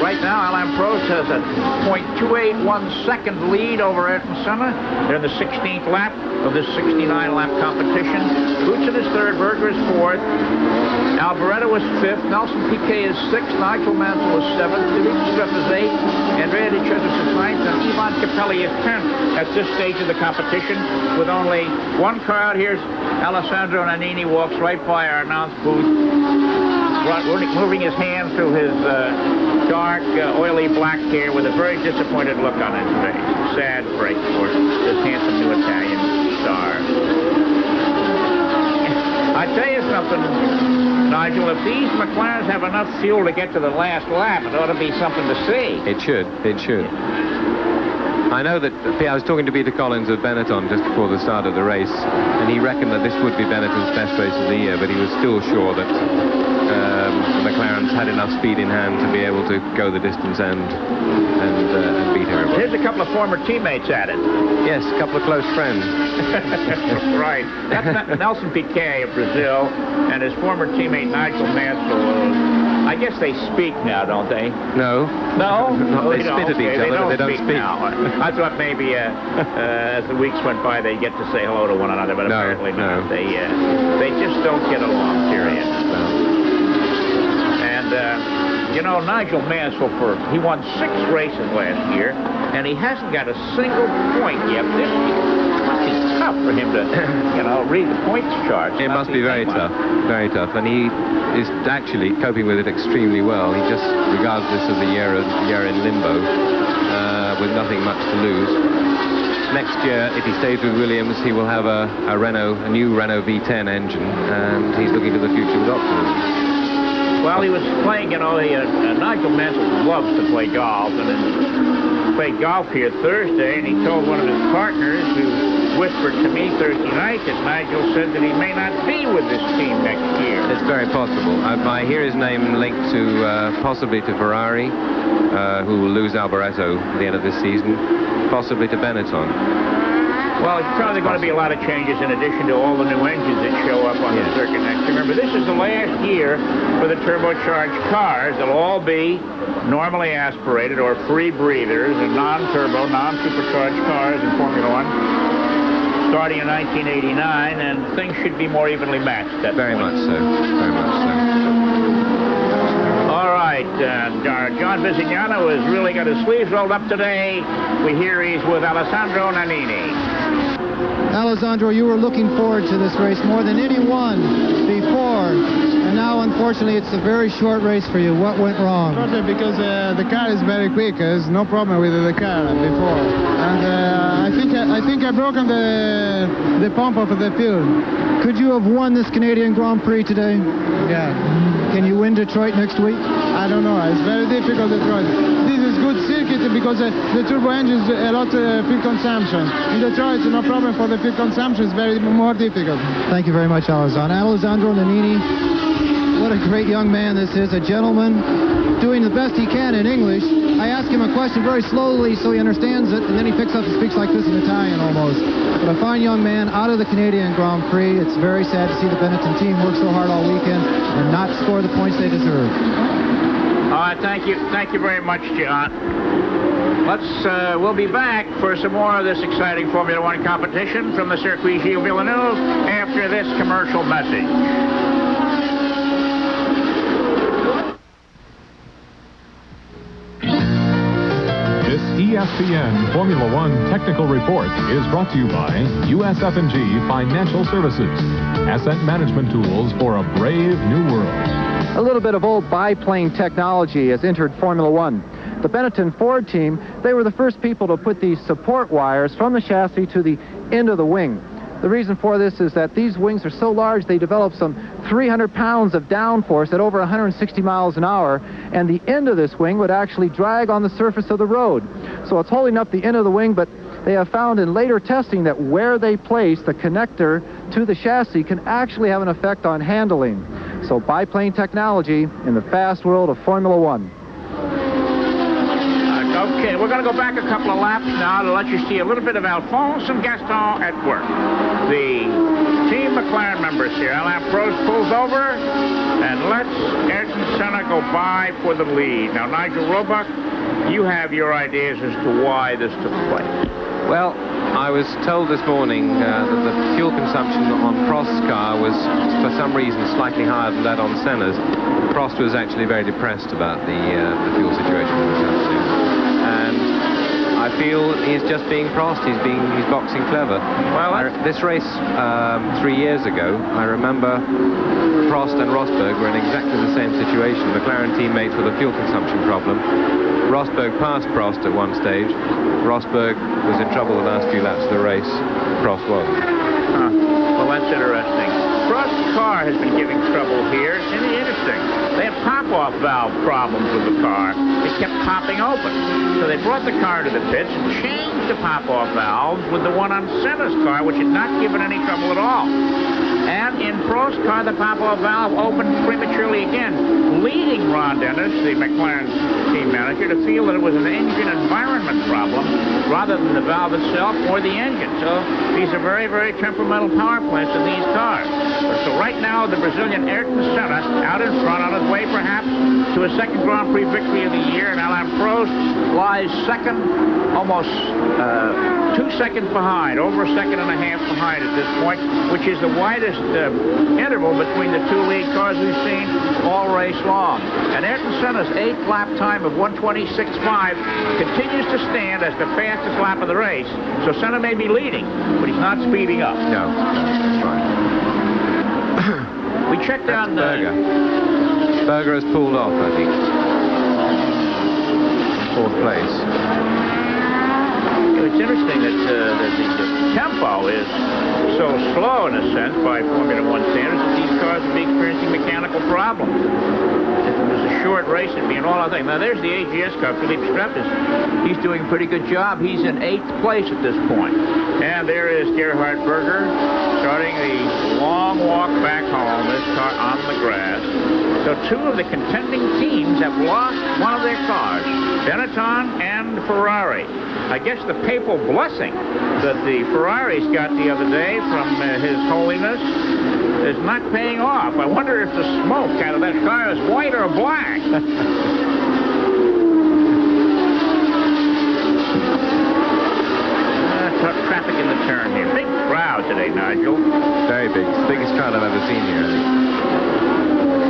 S2: Right now, Alain Prost has a .281 second lead over Ayrton Senna. They're in the 16th lap of this 69-lap competition. Boutsen is third, Berger is fourth, Alboreto is fifth, Nelson Piquet is sixth, Nigel Mansell is seventh, Philippe Struff is eighth, Andrea De Cesaris is ninth, and Ivan Capelli is 10th at this stage of the competition. With only one car out, here's Alessandro Nannini, walks right by our announce booth, moving his hand through his dark, oily black hair with a very disappointed look on his face. Sad break for this handsome new Italian star. I tell you something, Nigel, if these McLarens have enough fuel to get to the last lap, it ought to be something to see.
S11: It should. I know that I was talking to Peter Collins of Benetton just before the start of the race, and he reckoned that this would be Benetton's best race of the year, but he was still sure that the McLarens had enough speed in hand to be able to go the distance and beat everybody.
S2: Here's a couple of former teammates at it.
S11: Yes, a couple of close friends.
S2: Right. That's Nelson Piquet of Brazil and his former teammate Nigel Mansell. I guess they speak now, don't they?
S11: No.
S2: No?
S11: They spit at each other, but they don't speak.
S2: Now. I thought maybe as the weeks went by, they'd get to say hello to one another, but apparently not. They just don't get along, period. And, you know, Nigel Mansell, he won 6 races last year, and he hasn't got a single point yet this year. It's tough for him to, you know, read the points chart.
S11: It must be very tough, and he is actually coping with it extremely well. He just regards this as a year in limbo, with nothing much to lose. Next year, if he stays with Williams, he will have a new Renault V10 engine, and he's looking to the future with optimism.
S2: Well, he was playing, you know, Nigel Mansell loves to play golf, and he played golf here Thursday, and he told one of his partners, who whispered to me Thursday night, that Nigel said that he may not be with this team next year.
S11: It's very possible. I hear his name linked to possibly to Ferrari, who will lose Alboreto at the end of this season, possibly to Benetton.
S2: Well, it's probably going to be a lot of changes in addition to all the new engines that show up on the circuit next year. Remember, this is the last year for the turbocharged cars. They'll all be normally aspirated or free breathers and non-turbo, non-supercharged cars in Formula One starting in 1989, and things should be more evenly matched.
S11: Very much so. Very much so.
S2: All right, John Visignano has really got his sleeves rolled up today. We hear he's with Alessandro Nannini.
S9: Alessandro, you were looking forward to this race more than anyone before, and now, unfortunately, it's a very short race for you. What went wrong?
S14: Because the car is very quick. There's no problem with the car before, and I think I broken the pump of the fuel.
S9: Could you have won this Canadian Grand Prix today?
S14: Yeah.
S9: Can you win Detroit next week?
S14: I don't know. It's very difficult, Detroit. This is good circuit because the turbo engine is a lot fuel consumption. In Detroit, no problem for the fuel consumption. It's very more difficult.
S9: Thank you very much, Alessandro Nannini. What a great young man this is, a gentleman doing the best he can in English. I ask him a question very slowly so he understands it, and then he picks up and speaks like this in Italian almost. But a fine young man out of the Canadian Grand Prix. It's very sad to see the Benetton team work so hard all weekend and not score the points they deserve.
S2: All right, thank you very much, John. We'll be back for some more of this exciting Formula One competition from the Circuit Gilles Villeneuve after this commercial message.
S10: ESPN Formula One Technical Report is brought to you by USF&G Financial Services, asset management tools for a brave new world.
S15: A little bit of old biplane technology has entered Formula One. The Benetton Ford team, they were the first people to put these support wires from the chassis to the end of the wing. The reason for this is that these wings are so large they develop some 300 pounds of downforce at over 160 miles an hour, and the end of this wing would actually drag on the surface of the road. So it's holding up the end of the wing, but they have found in later testing that where they place the connector to the chassis can actually have an effect on handling. So biplane technology in the fast world of Formula One.
S2: Okay, we're going to go back a couple of laps now to let you see a little bit of Alphonse and Gaston at work. The Team McLaren members here. Alain Prost pulls over and lets Ayrton Senna go by for the lead. Now, Nigel Roebuck, you have your ideas as to why this took place.
S11: Well, I was told this morning that the fuel consumption on Prost's car was, for some reason, slightly higher than that on Senna's. Prost was actually very depressed about the fuel situation this afternoon. And I feel he's just being Prost. He's boxing clever. Well, this race 3 years ago, I remember Prost and Rosberg were in exactly the same situation. McLaren teammates with a fuel consumption problem. Rosberg passed Prost at one stage. Rosberg was in trouble the last few laps of the race. Prost wasn't.
S2: Well, that's interesting. Prost's car has been giving trouble here. It's really interesting. They had pop-off valve problems with the car. They kept popping open. So they brought the car to the pits and changed the pop-off valves with the one on Senna's car, which had not given any trouble at all. And in Prost's car, the pop-off valve opened prematurely again, leading Ron Dennis, the McLaren team manager, to feel that it was an engine environment problem rather than the valve itself or the engine. So these are very, very temperamental power plants in these cars. So right now, the Brazilian Ayrton Senna out in front on his way perhaps to his second Grand Prix victory of the year, and Alain Prost lies second, almost 2 seconds behind, over a second and a half behind at this point, which is the widest interval between the two lead cars we've seen all race long. And Ayrton Senna's 8th lap time of 1:26.5 continues to stand as the fastest lap of the race. So Senna may be leading, but he's not speeding up.
S11: No, that's right.
S2: We checked on
S11: Berger. Berger has pulled off, I think. 4th place.
S2: It's interesting that the tempo is so slow, in a sense, by Formula One standards, that these cars would be experiencing mechanical problems. If it was a short race, it'd be an all-out thing. Now, there's the AGS car. Philippe Strepp he's doing a pretty good job. He's in 8th place at this point. And there is Gerhard Berger starting the long walk back home, this car on the grass. So 2 of the contending teams have lost one of their cars, Benetton and Ferrari. I guess the papal blessing that the Ferraris got the other day from His Holiness is not paying off. I wonder if the smoke out of that car is white or black. Traffic in the turn here. Big crowd today, Nigel.
S11: Very big. It's the biggest crowd I've ever seen here, I think.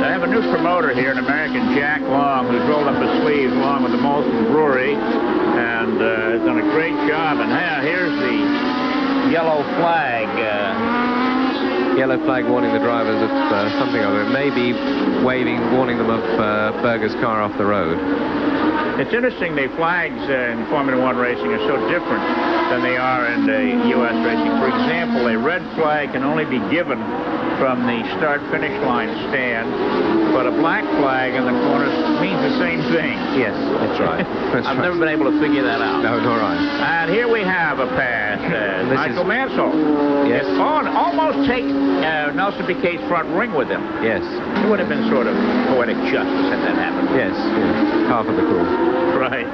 S2: I have a new promoter here, an American, Jack Long, who's rolled up his sleeves along with the Molson Brewery and has done a great job. And here's the yellow flag.
S11: Yellow flag warning the drivers of something or other. It may be warning them of Berger's car off the road.
S2: It's interesting, the flags in Formula One racing are so different than they are in U.S. racing. For example, a red flag can only be given from the start-finish line stand, but a black flag in the corners means the same thing.
S11: Yes, that's right.
S2: I've never been able to figure that out.
S11: No, nor I.
S2: And here we have a pass. Michael Mansell.
S11: Yes.
S2: And almost take Nelson Piquet's front ring with him.
S11: Yes.
S2: It would have been sort of poetic justice had that happened.
S11: Yes, half of the crew.
S2: Right.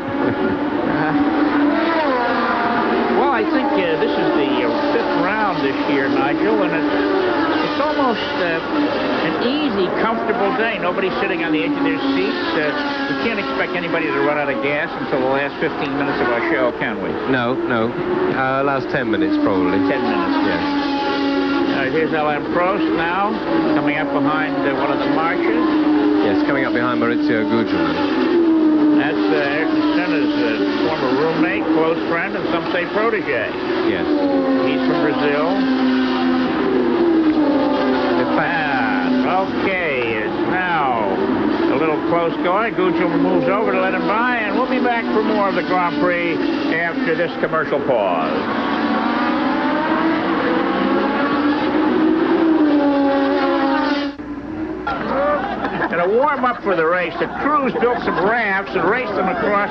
S2: Well, I think this is the 5th round this year, Nigel, and it's almost an easy, comfortable day. Nobody's sitting on the edge of their seats. We can't expect anybody to run out of gas until the last 15 minutes of our show, can we?
S11: No. Last 10 minutes, probably.
S2: 10 minutes.
S11: Yes.
S2: Here's Alain Prost now, coming up behind one of the marches.
S11: Yes, coming up behind Maurizio Gugelmin.
S2: That's Ayrton Senna's former roommate, close friend, and some say protege.
S11: Yes.
S2: He's from Brazil. Okay, it's now a little close going. Gugelmin moves over to let him by, and we'll be back for more of the Grand Prix after this commercial pause. to warm up for the race, the crews built some rafts and raced them across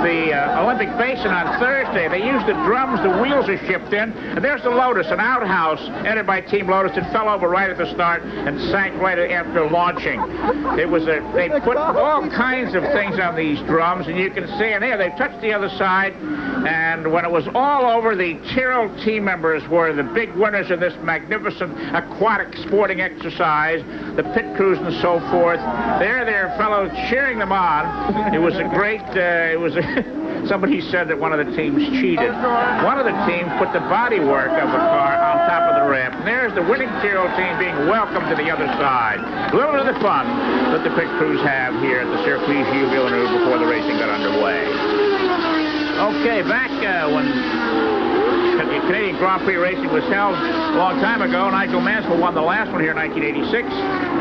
S2: the Olympic Basin on Thursday. They used the drums the wheels are shipped in. And there's the Lotus, an outhouse entered by Team Lotus. It fell over right at the start and sank right after launching. It was they put all kinds of things on these drums, and you can see, and there, they touched the other side. And when it was all over, the Tyrrell team members were the big winners in this magnificent aquatic sporting exercise, the pit crews and so forth. There, their fellow cheering them on. It was a great, somebody said that one of the teams cheated. One of the teams put the bodywork of the car on top of the ramp. And there's the winning Tyrrell team being welcomed to the other side. A little bit of the fun that the pit crews have here at the Circuit Gilles Villeneuve before the racing got underway. Okay, back when Canadian Grand Prix racing was held a long time ago, Nigel Mansell won the last one here in 1986.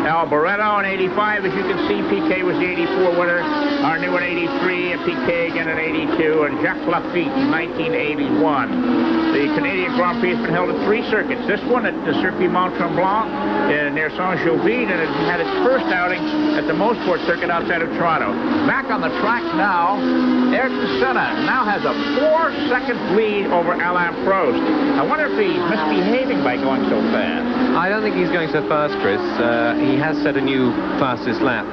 S2: Al Barretto in 85, as you can see. Piquet was the 84 winner. Arnoux in 83, and Piquet again in 82, and Jacques Lafitte in 1981. The Canadian Grand Prix has been held at 3 circuits. This one at the Circuit Mont-Tremblant near Saint-Jovite, and it had its first outing at the Mosport circuit outside of Toronto. Back on the track now, Ayrton Senna now has a 4-second lead over Alain Prost. I wonder if he's misbehaving by going so fast.
S11: I don't think he's going so fast, Chris. He has set a new fastest lap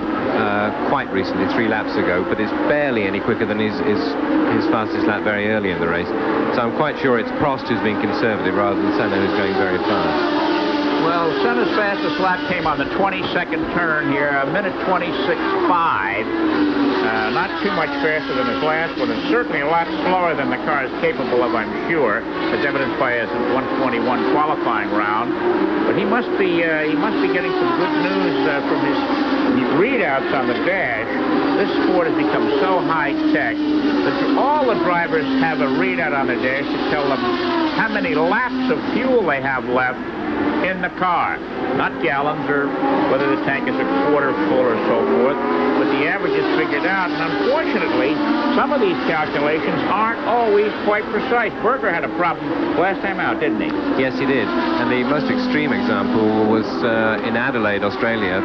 S11: quite recently, 3 laps ago, but it's barely any quicker than his fastest lap very early in the race. So I'm quite sure it's Prost who's being conservative rather than Senna who's going very fast.
S2: Well, Senna's fastest lap came on the 22nd turn here, a minute 26.5. Not too much faster than his last one, and certainly a lot slower than the car is capable of, I'm sure, as evidenced by his 121 qualifying round. But he must be getting some good news from his readouts on the dash. This sport has become so high-tech that all the drivers have a readout on the dash to tell them how many laps of fuel they have left in the car. Not gallons or whether the tank is a quarter full or so forth, but the average is figured out. And unfortunately, some of these calculations aren't always quite precise. Berger had a problem last time out, didn't he?
S11: Yes, he did. And the most extreme example was in Adelaide, Australia,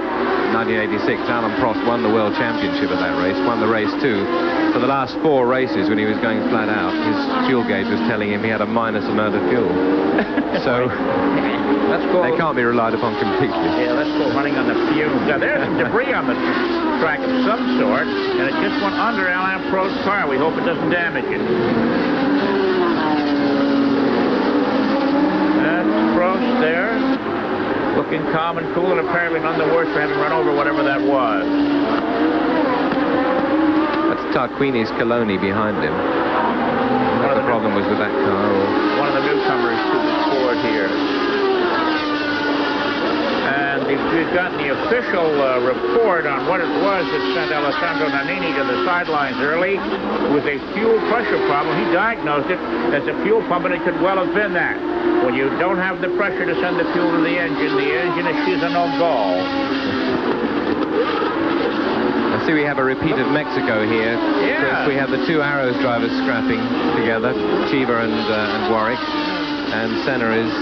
S11: 1986. Alain Prost won the World Championship at that race, won the race too. For the last 4 races, when he was going flat out, his fuel gauge was telling him he had a minus amount of fuel. So they can't be relied upon completely.
S2: Yeah, let's go running on the fumes. Now, there's some debris on the track of some sort, and it just went under Alain Prost's car. We hope it doesn't damage it. That's Prost there, looking calm and cool, and apparently none the worse for having run over whatever that was.
S11: That's Tarquini's Coloni behind him. What the problem was with that car?
S2: One of the newcomers to the sport here. And we've gotten the official report on what it was that sent Alessandro Nannini to the sidelines early. It was a fuel pressure problem. He diagnosed it as a fuel pump, and it could well have been that. When you don't have the pressure to send the fuel to the engine is no go.
S11: I see we have a repeat of Mexico here.
S2: Yeah.
S11: We have the 2 Arrows drivers scrapping together, Cheever and Warwick. And Senna is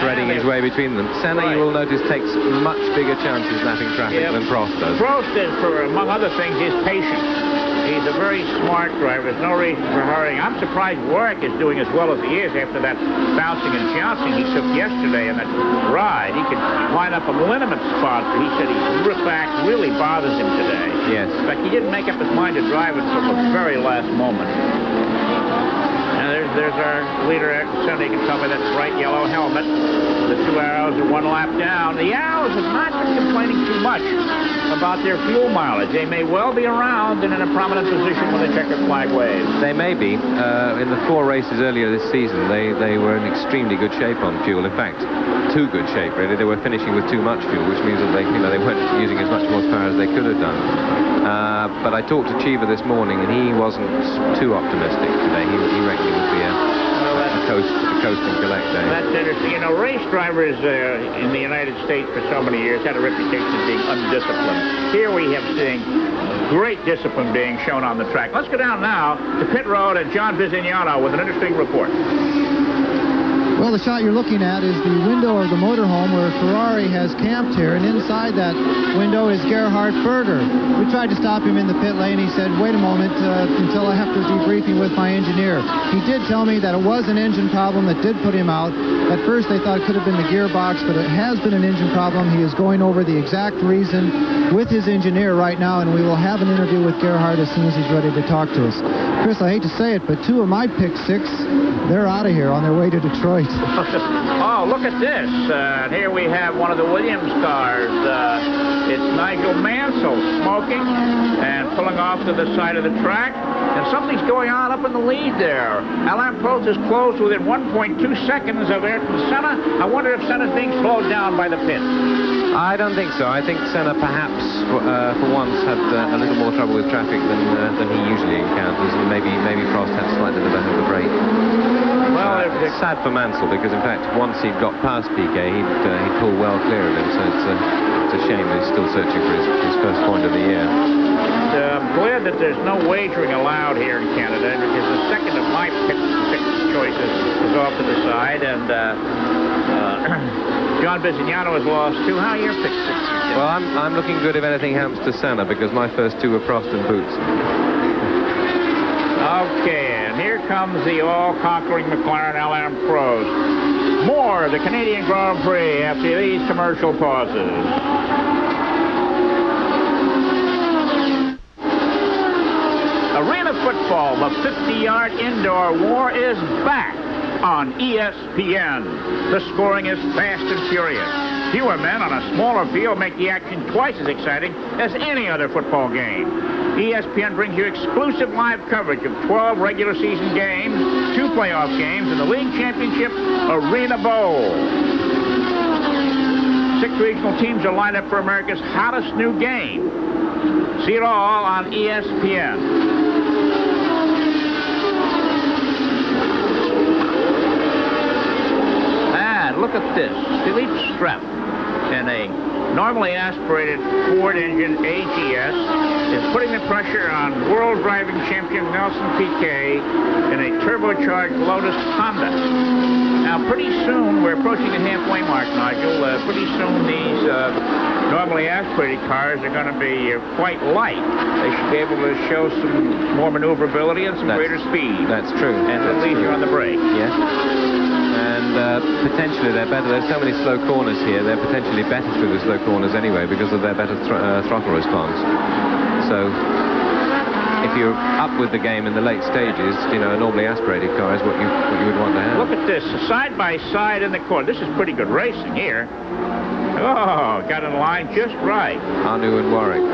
S11: threading his way between them. Senna, you will notice, takes much bigger chances lapping traffic than Prost does.
S2: Prost is, among other things, is patient. He's a very smart driver. There's no reason for hurrying. I'm surprised Warwick is doing as well as he is after that bouncing and jouncing he took yesterday in that ride. He could line up a liniment spot, but he said his back really bothers him today.
S11: Yes.
S2: In fact, he didn't make up his mind to drive it until the very last moment. There's our leader, Senna. You can tell by that bright yellow helmet. The 2 Arrows are 1 lap down. The Arrows have not been complaining too much about their fuel mileage. They may well be around and in a prominent position when the checkered flag waves.
S11: They may be. In the 4 races earlier this season, they were in extremely good shape on fuel. In fact, too good shape, really. They were finishing with too much fuel, which means that they weren't using as much horsepower as they could have done. But I talked to Cheever this morning, and he wasn't too optimistic today. He reckoned it would be a coast and collect day.
S2: That's interesting. You know, race drivers in the United States for so many years had a reputation of being undisciplined. Here we have seen great discipline being shown on the track. Let's go down now to pit road and John Bizignano with an interesting report.
S9: Well, the shot you're looking at is the window of the motorhome where Ferrari has camped here, and inside that window is Gerhard Berger. We tried to stop him in the pit lane. He said, wait a moment until I have to debriefing with my engineer. He did tell me that it was an engine problem that did put him out. At first they thought it could have been the gearbox, but it has been an engine problem. He is going over the exact reason with his engineer right now, and we will have an interview with Gerhard as soon as he's ready to talk to us. Chris, I hate to say it, but 2 of my pick 6, they're out of here on their way to Detroit.
S2: Oh, look at this. Here we have one of the Williams cars. It's Nigel Mansell smoking and pulling off to the side of the track. And something's going on up in the lead there. Alain Prost is closed within 1.2 seconds of Ayrton Senna. I wonder if Senna's being slowed down by the pit.
S11: I don't think so. I think Senna perhaps for once had a little more trouble with traffic than he usually encounters, and maybe Prost had slightly the better of the brake. Well, it's sad for Mansell because in fact once he'd got past Piquet, he'd pull well clear of him. So it's a shame that he's still searching for his first point of the year.
S2: I'm glad that there's no wagering allowed here in Canada, because the second of my pick 6 choices was off to the side, and John Bizignano has lost 2. How are your pick 6?
S11: Well, I'm looking good if anything happens to Senna, because my first 2 were Prost and Boots.
S2: Okay, and here comes the all-conquering McLaren Alain Prost. More of the Canadian Grand Prix after these commercial pauses. Arena football, the 50-yard indoor war is back on ESPN. The scoring is fast and furious. Fewer men on a smaller field make the action twice as exciting as any other football game. ESPN brings you exclusive live coverage of 12 regular season games, 2 playoff games, and the league championship Arena Bowl. 6 regional teams are lined up for America's hottest new game. See it all on ESPN. Look at this. Philippe Streff in a normally aspirated Ford engine AGS is putting the pressure on world driving champion Nelson Piquet in a turbocharged Lotus Honda. Now, pretty soon, we're approaching the halfway mark, Nigel. Pretty soon, these normally aspirated cars are going to be quite light. They should be able to show some more maneuverability and some greater speed.
S11: That's true.
S2: And at least you're on the brake.
S11: Yes. And potentially they're better. There's so many slow corners here. They're potentially better through the slow corners anyway because of their better throttle response. So if you're up with the game in the late stages, you know, a normally aspirated car is what you would want to have.
S2: Look at this, side by side in the corner. This is pretty good racing here. Oh, got in line just right.
S11: Anu and Warwick.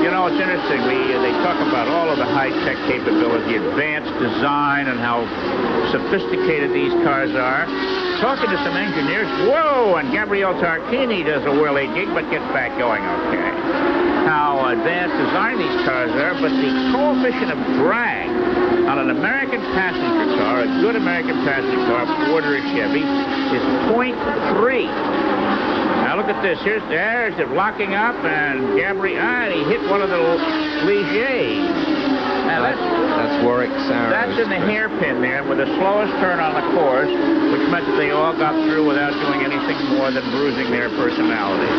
S2: You know, it's interesting. They talk about all of the high-tech capability, advanced design, and how sophisticated these cars are. Talking to some engineers, whoa, and Gabriele Tarquini does a whirly gig, but gets back going okay. How advanced design these cars are, but the coefficient of drag on an American passenger car, a good American passenger car, Ford or Chevy, is 0.3. Now look at this. There's it locking up, and Gabriele, he hit one of the Ligiers. Now
S11: that's Warwick's arrow.
S2: That's in the hairpin there with the slowest turn on the course, which meant that they all got through without doing anything more than bruising their personality.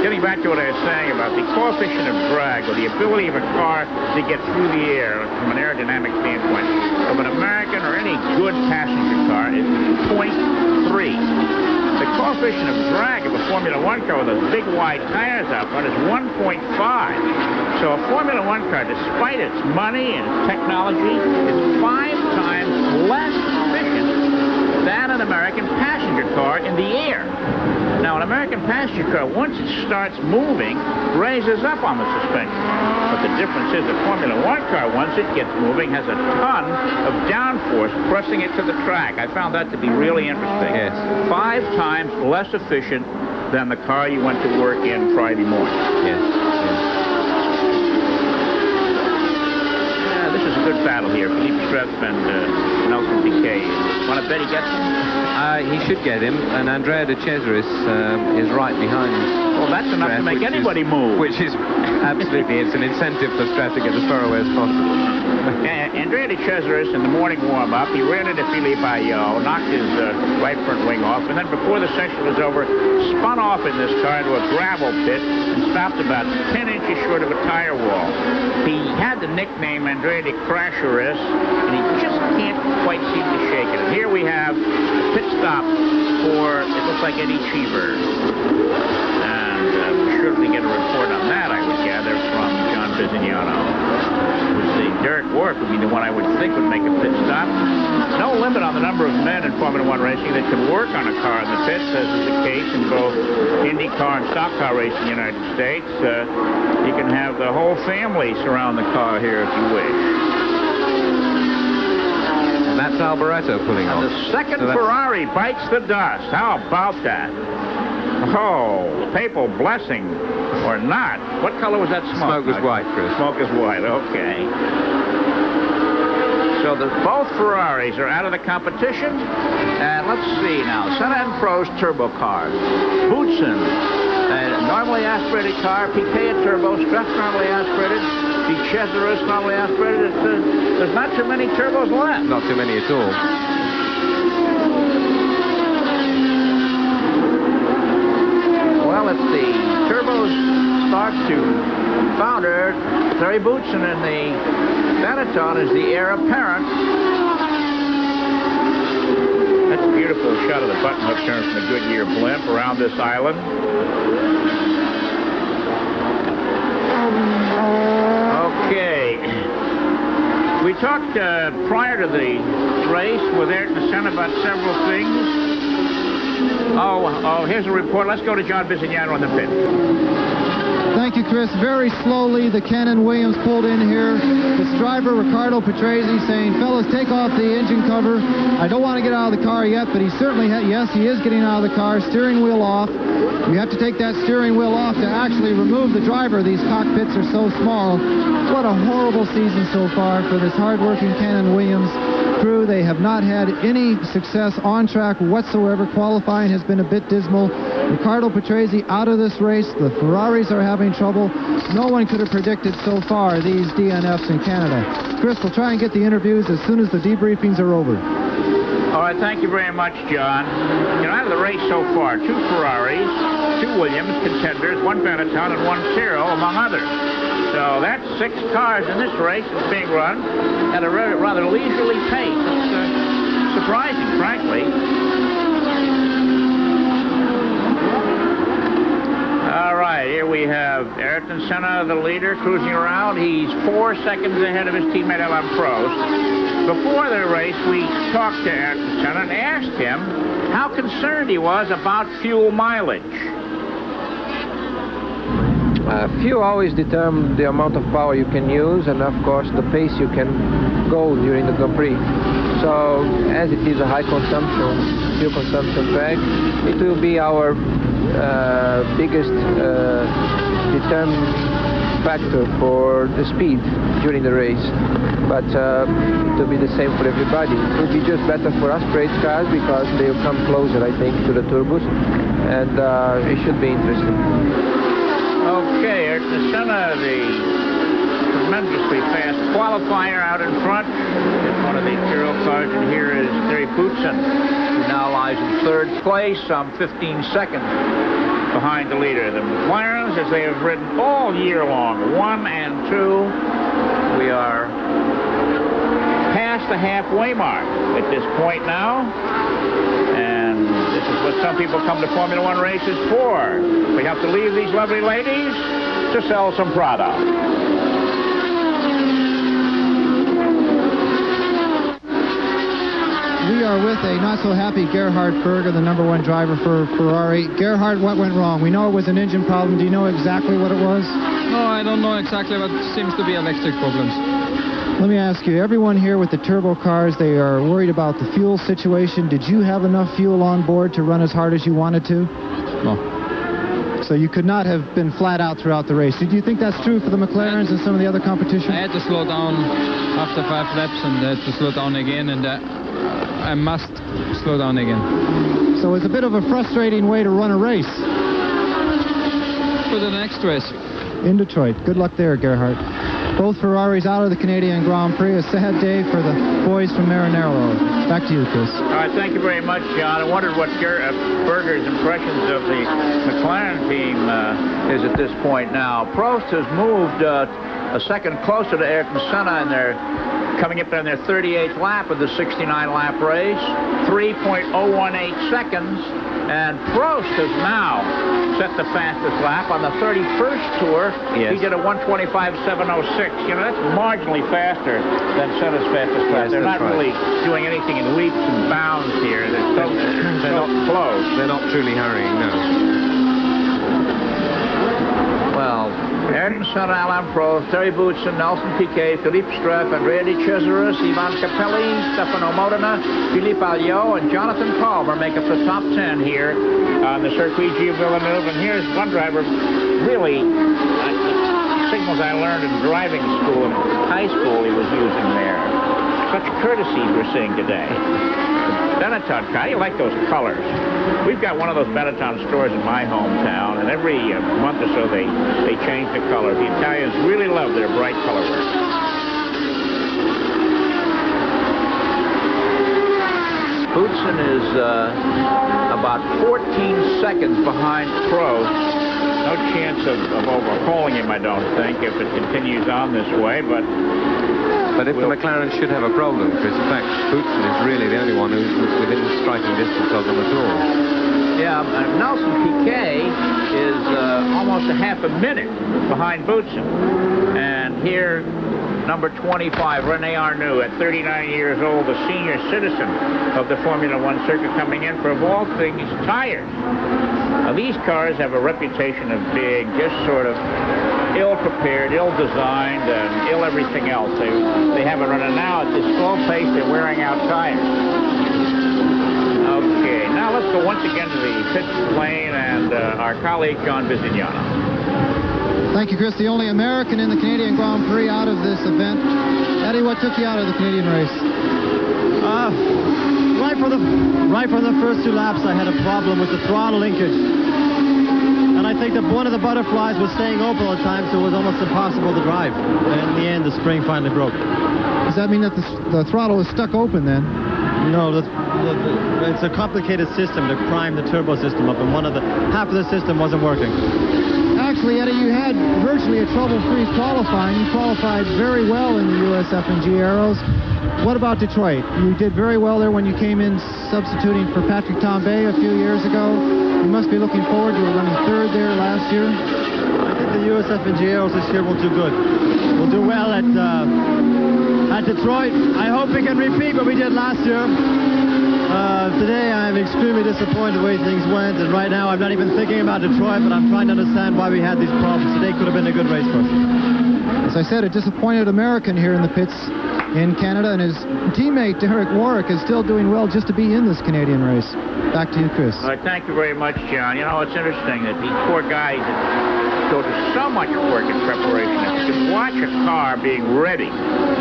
S2: Getting back to what I was saying about the coefficient of drag, or the ability of a car to get through the air from an aerodynamic standpoint, of an American or any good passenger car is 0.3. The coefficient of drag of a Formula One car with those big wide tires out front is 1.5. So a Formula One car, despite its money and its technology, is 5 times less efficient than an American passenger car in the air. Now, an American passenger car, once it starts moving, raises up on the suspension. But the difference is a Formula One car, once it gets moving, has a ton of downforce pressing it to the track. I found that to be really interesting.
S11: Yes.
S2: 5 times less efficient than the car you went to work in Friday morning.
S11: Yes.
S2: This is a good battle here. Philippe Streff and Nelson Piquet. Want to bet he gets him?
S11: He should get him, and Andrea De Cesaris is right behind.
S2: Well, that's enough to make anybody move.
S11: Which is absolutely, it's an incentive for Streff to get as far away as possible.
S2: Andrea de Cesaris in the morning warm-up, he ran into Philippe Ayot, knocked his right front wing off, and then before the session was over, spun off in this car into a gravel pit and stopped about 10 inches short of a tire wall. He had the nickname Andrea de Crasheris, and he just can't quite seem to shake it. And here we have a pit stop for, it looks like Eddie Cheever. And we'll certainly get a report on that, I would gather, from John Bisignano. Derek Warwick would be the one I would think would make a pit stop. No limit on the number of men in Formula One racing that can work on a car in the pits, as is the case in both IndyCar and stock car racing in the United States. You can have the whole family surround the car here if you wish.
S11: And that's Alboreto pulling off.
S2: The second Ferrari bites the dust. How about that? Oh, papal blessing or not. What color was that smoke?
S11: Smoke was white, Chris.
S2: Smoke is white, okay. So both Ferraris are out of the competition. And let's see now. Senna and Prost turbo cars. Boutsen, a normally aspirated car. Piquet a turbo. Struff normally aspirated. De Cesaris normally aspirated. There's not too many turbos left.
S11: Not too many at all.
S2: Well, if the turbos start to founder, Terry Boutsen in the Benetton is the heir apparent. That's a beautiful shot of the button hook turn from the Goodyear blimp around this island. Okay. We talked prior to the race with Ayrton Senna about several things. Oh, here's a report. Let's go to John Bisignano on the pit.
S9: Thank you, Chris. Very slowly, the Cannon Williams pulled in here. Its driver, Riccardo Patrese, saying, fellas, take off the engine cover. I don't want to get out of the car yet, but he certainly, yes, he is getting out of the car. Steering wheel off. You have to take that steering wheel off to actually remove the driver. These cockpits are so small. What a horrible season so far for this hardworking Cannon Williams crew. They have not had any success on track whatsoever. Qualifying has been a bit dismal. Riccardo Patrese out of this race. The Ferraris are having trouble. No one could have predicted so far these DNFs in Canada. Chris will try and get the interviews as soon as the debriefings are over.
S2: All right, thank you very much, John. Out of the race so far, 2 Ferraris, 2 Williams contenders, 1 Benetton, and 1 Tyrrell, among others. So that's 6 cars in this race that's being run at a rather leisurely pace. It's surprising, frankly. All right, here we have Ayrton Senna, the leader, cruising around. He's 4 seconds ahead of his teammate Alain Prost. Before the race, we talked to Ayrton Senna and asked him how concerned he was about fuel mileage.
S13: Fuel always determines the amount of power you can use and, of course, the pace you can go during the Grand Prix. So, as it is a high consumption, fuel consumption track, it will be our biggest determining factor for the speed during the race. But it will be the same for everybody. It will be just better for us straight cars because they will come closer, I think, to the turbos, and it should be interesting.
S2: Okay, Ayrton Senna, the tremendously fast qualifier out in front. It's one of the Tyrrell cars, and here is Terry Boutsen, who now lies in 3rd place, some 15 seconds behind the leader. The McLarens, as they have ridden all year long, 1 and 2. We are past the halfway mark at this point now. And this is what some people come to Formula One races for. We have to leave these lovely ladies to sell some product.
S9: We are with a not-so-happy Gerhard Berger, the #1 driver for Ferrari. Gerhard, what went wrong? We know it was an engine problem. Do you know exactly what it was?
S16: No, I don't know exactly, but it seems to be electric problems.
S9: Let me ask you, everyone here with the turbo cars, they are worried about the fuel situation. Did you have enough fuel on board to run as hard as you wanted to?
S16: No.
S9: So you could not have been flat out throughout the race. Do you think that's true for the McLarens and some of the other competition?
S16: I had to slow down after 5 laps and I had to slow down again, and I must slow down again.
S9: So it's a bit of a frustrating way to run a race.
S16: For the next race.
S9: In Detroit. Good luck there, Gerhard. both Ferraris out of the Canadian Grand Prix. A sad day for the boys from Maranello. Back to you, Chris.
S2: All right, thank you very much, John. I wondered what Berger's impressions of the McLaren team is at this point now. Prost has moved a second closer to Ayrton Senna, and they're coming up on their 38th lap of the 69-lap race, 3.018 seconds. And Prost has now set the fastest lap on the 31st tour.
S11: Yes.
S2: He did a 1:25.706. You know, that's marginally faster than Senna's fastest lap.
S11: Yes,
S2: They're not
S11: right.
S2: really doing anything in leaps and bounds here. They're so close.
S11: They're not truly hurrying, no.
S2: Well, Ayrton Senna, Alain Prost, Terry Boutsen, Nelson Piquet, Philippe Streff, Andrea De Cesaris, Ivan Capelli, Stefano Modena, Philippe Alliot, and Jonathan Palmer make up the top 10 here on the Circuit Gilles Villeneuve. And here's one driver, really, signals I learned in driving school, in high school he was using there. Such courtesies we're seeing today. Benetton car, you like those colors. We've got one of those Benetton stores in my hometown, and every month or so they change the color. The Italians really love their bright color work. Boutsen is about 14 seconds behind Prost. No chance of overhauling him, I don't think, if it continues on this way, but
S11: if the McLaren should have a problem, Chris, in fact, Boutsen is really the only one who's within striking distance of them at all.
S2: Yeah, Nelson Piquet is almost a half a minute behind Boutsen. And here, number 25, René Arnoux, at 39 years old, a senior citizen of the Formula One circuit, coming in for, of all things, tires. Now, these cars have a reputation of being just sort of ill-prepared, ill-designed, and ill-everything else. They have it running now at this slow pace. They're wearing out tires. Okay, now let's go once again to the pit lane and our colleague John Visignano.
S9: Thank you, Chris. The only American in the Canadian Grand Prix out of this event. Eddie, what took you out of the Canadian race?
S7: Right from the first two laps, I had a problem with the throttle linkage. And I think that one of the butterflies was staying open all the time, so it was almost impossible to drive. And in the end, the spring finally broke.
S9: Does that mean that the throttle was stuck open then?
S7: No, it's a complicated system to prime the turbo system up, and half of the system wasn't working.
S9: Actually, Eddie, you had virtually a trouble-free qualifying. You qualified very well in the USF&G Aeros. What about Detroit? You did very well there when you came in substituting for Patrick Tambay a few years ago. You must be looking forward. You were running third there last year.
S7: I think the USF&G Aeros this year will do good. We'll do well at Detroit. I hope we can repeat what we did last year. Today I'm extremely disappointed the way things went, and right now I'm not even thinking about Detroit, but I'm trying to understand why we had these problems. Today could have been a good race for us.
S9: As I said, a disappointed American here in the pits in Canada, and his teammate Derek Warwick is still doing well just to be in this Canadian race. Back to you, Chris.
S2: All right, thank you very much, John. You know, it's interesting that these poor guys go to so much work in preparation. If you can watch a car being ready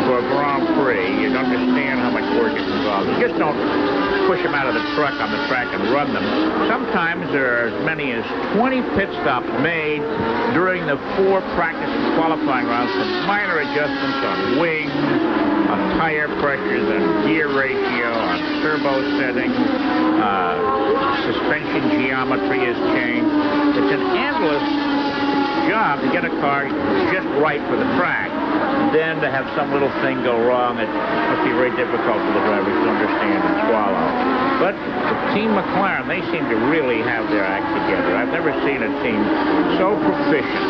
S2: for a Grand Prix, you'd understand how much work is involved. You just don't push them out of the truck on the track and run them. Sometimes there are as many as 20 pit stops made during the 4 practice and qualifying rounds for minor adjustments on wings, on tire pressures, on gear ratio, on turbo settings, suspension geometry is changed. It's an endless job to get a car just right for the track. Then to have some little thing go wrong, it must be very difficult for the drivers to understand and swallow. But the Team McLaren, they seem to really have their act together. I've never seen a team so proficient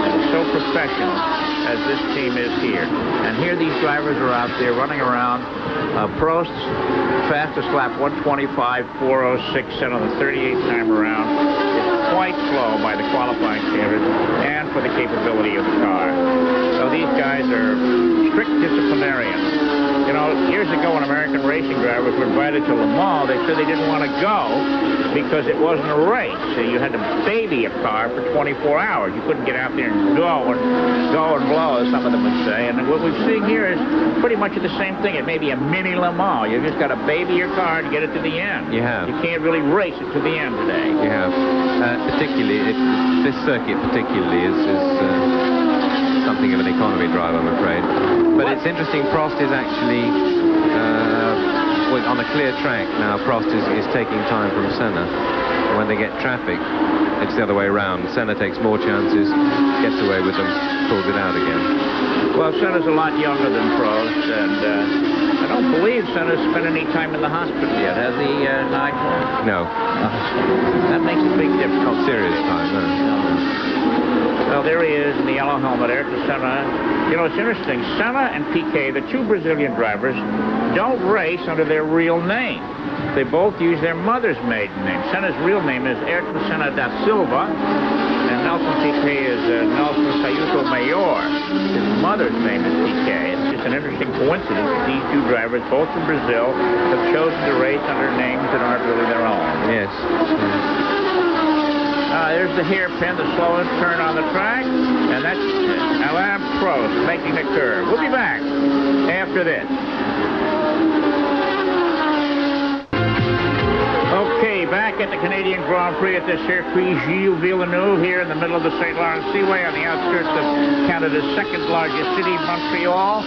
S2: and so professional as this team is here. And here these drivers are out there running around. Prost's fastest lap, 1:25.406, set on the 38th time around. It's quite slow by the qualifying standards and for the capability of the car. So these guys are strict disciplinarians. You know, years ago when American racing drivers were invited to Le Mans, they said they didn't want to go because it wasn't a race. So you had to baby a car for 24 hours. You couldn't get out there and go and blow, as some of them would say. And what we're seeing here is pretty much the same thing. It may be a mini Le Mans. You've just got to baby your car to get it to the end.
S11: You have.
S2: You can't really race it to the end today.
S11: You have. Particularly, this circuit particularly is something of an economy drive, I'm afraid. But it's interesting, Prost is actually on a clear track now. Prost is taking time from Senna. When they get traffic, it's the other way around. Senna takes more chances, gets away with them, pulls it out again.
S2: Well, Senna's a lot younger than Prost, and I don't believe Senna's spent any time in the hospital yet, has he, Nigel?
S11: No.
S2: That makes a big difference.
S11: Not serious time, no.
S2: Well, there he is in the yellow helmet, Ayrton Senna. You know, it's interesting. Senna and Piquet, the two Brazilian drivers, don't race under their real name. They both use their mother's maiden name. Senna's real name is Ayrton Senna da Silva, and Nelson Piquet is Nelson Sayuto Mayor. His mother's name is Piquet. It's just an interesting coincidence that these two drivers, both from Brazil, have chosen to race under names that aren't really their own.
S11: Yes.
S2: There's the hairpin, the slowest turn on the track, and that's Alain Prost making the curve. We'll be back after this. Okay, back at the Canadian Grand Prix at the Circuit Gilles Villeneuve here in the middle of the St. Lawrence Seaway on the outskirts of Canada's second largest city, Montreal,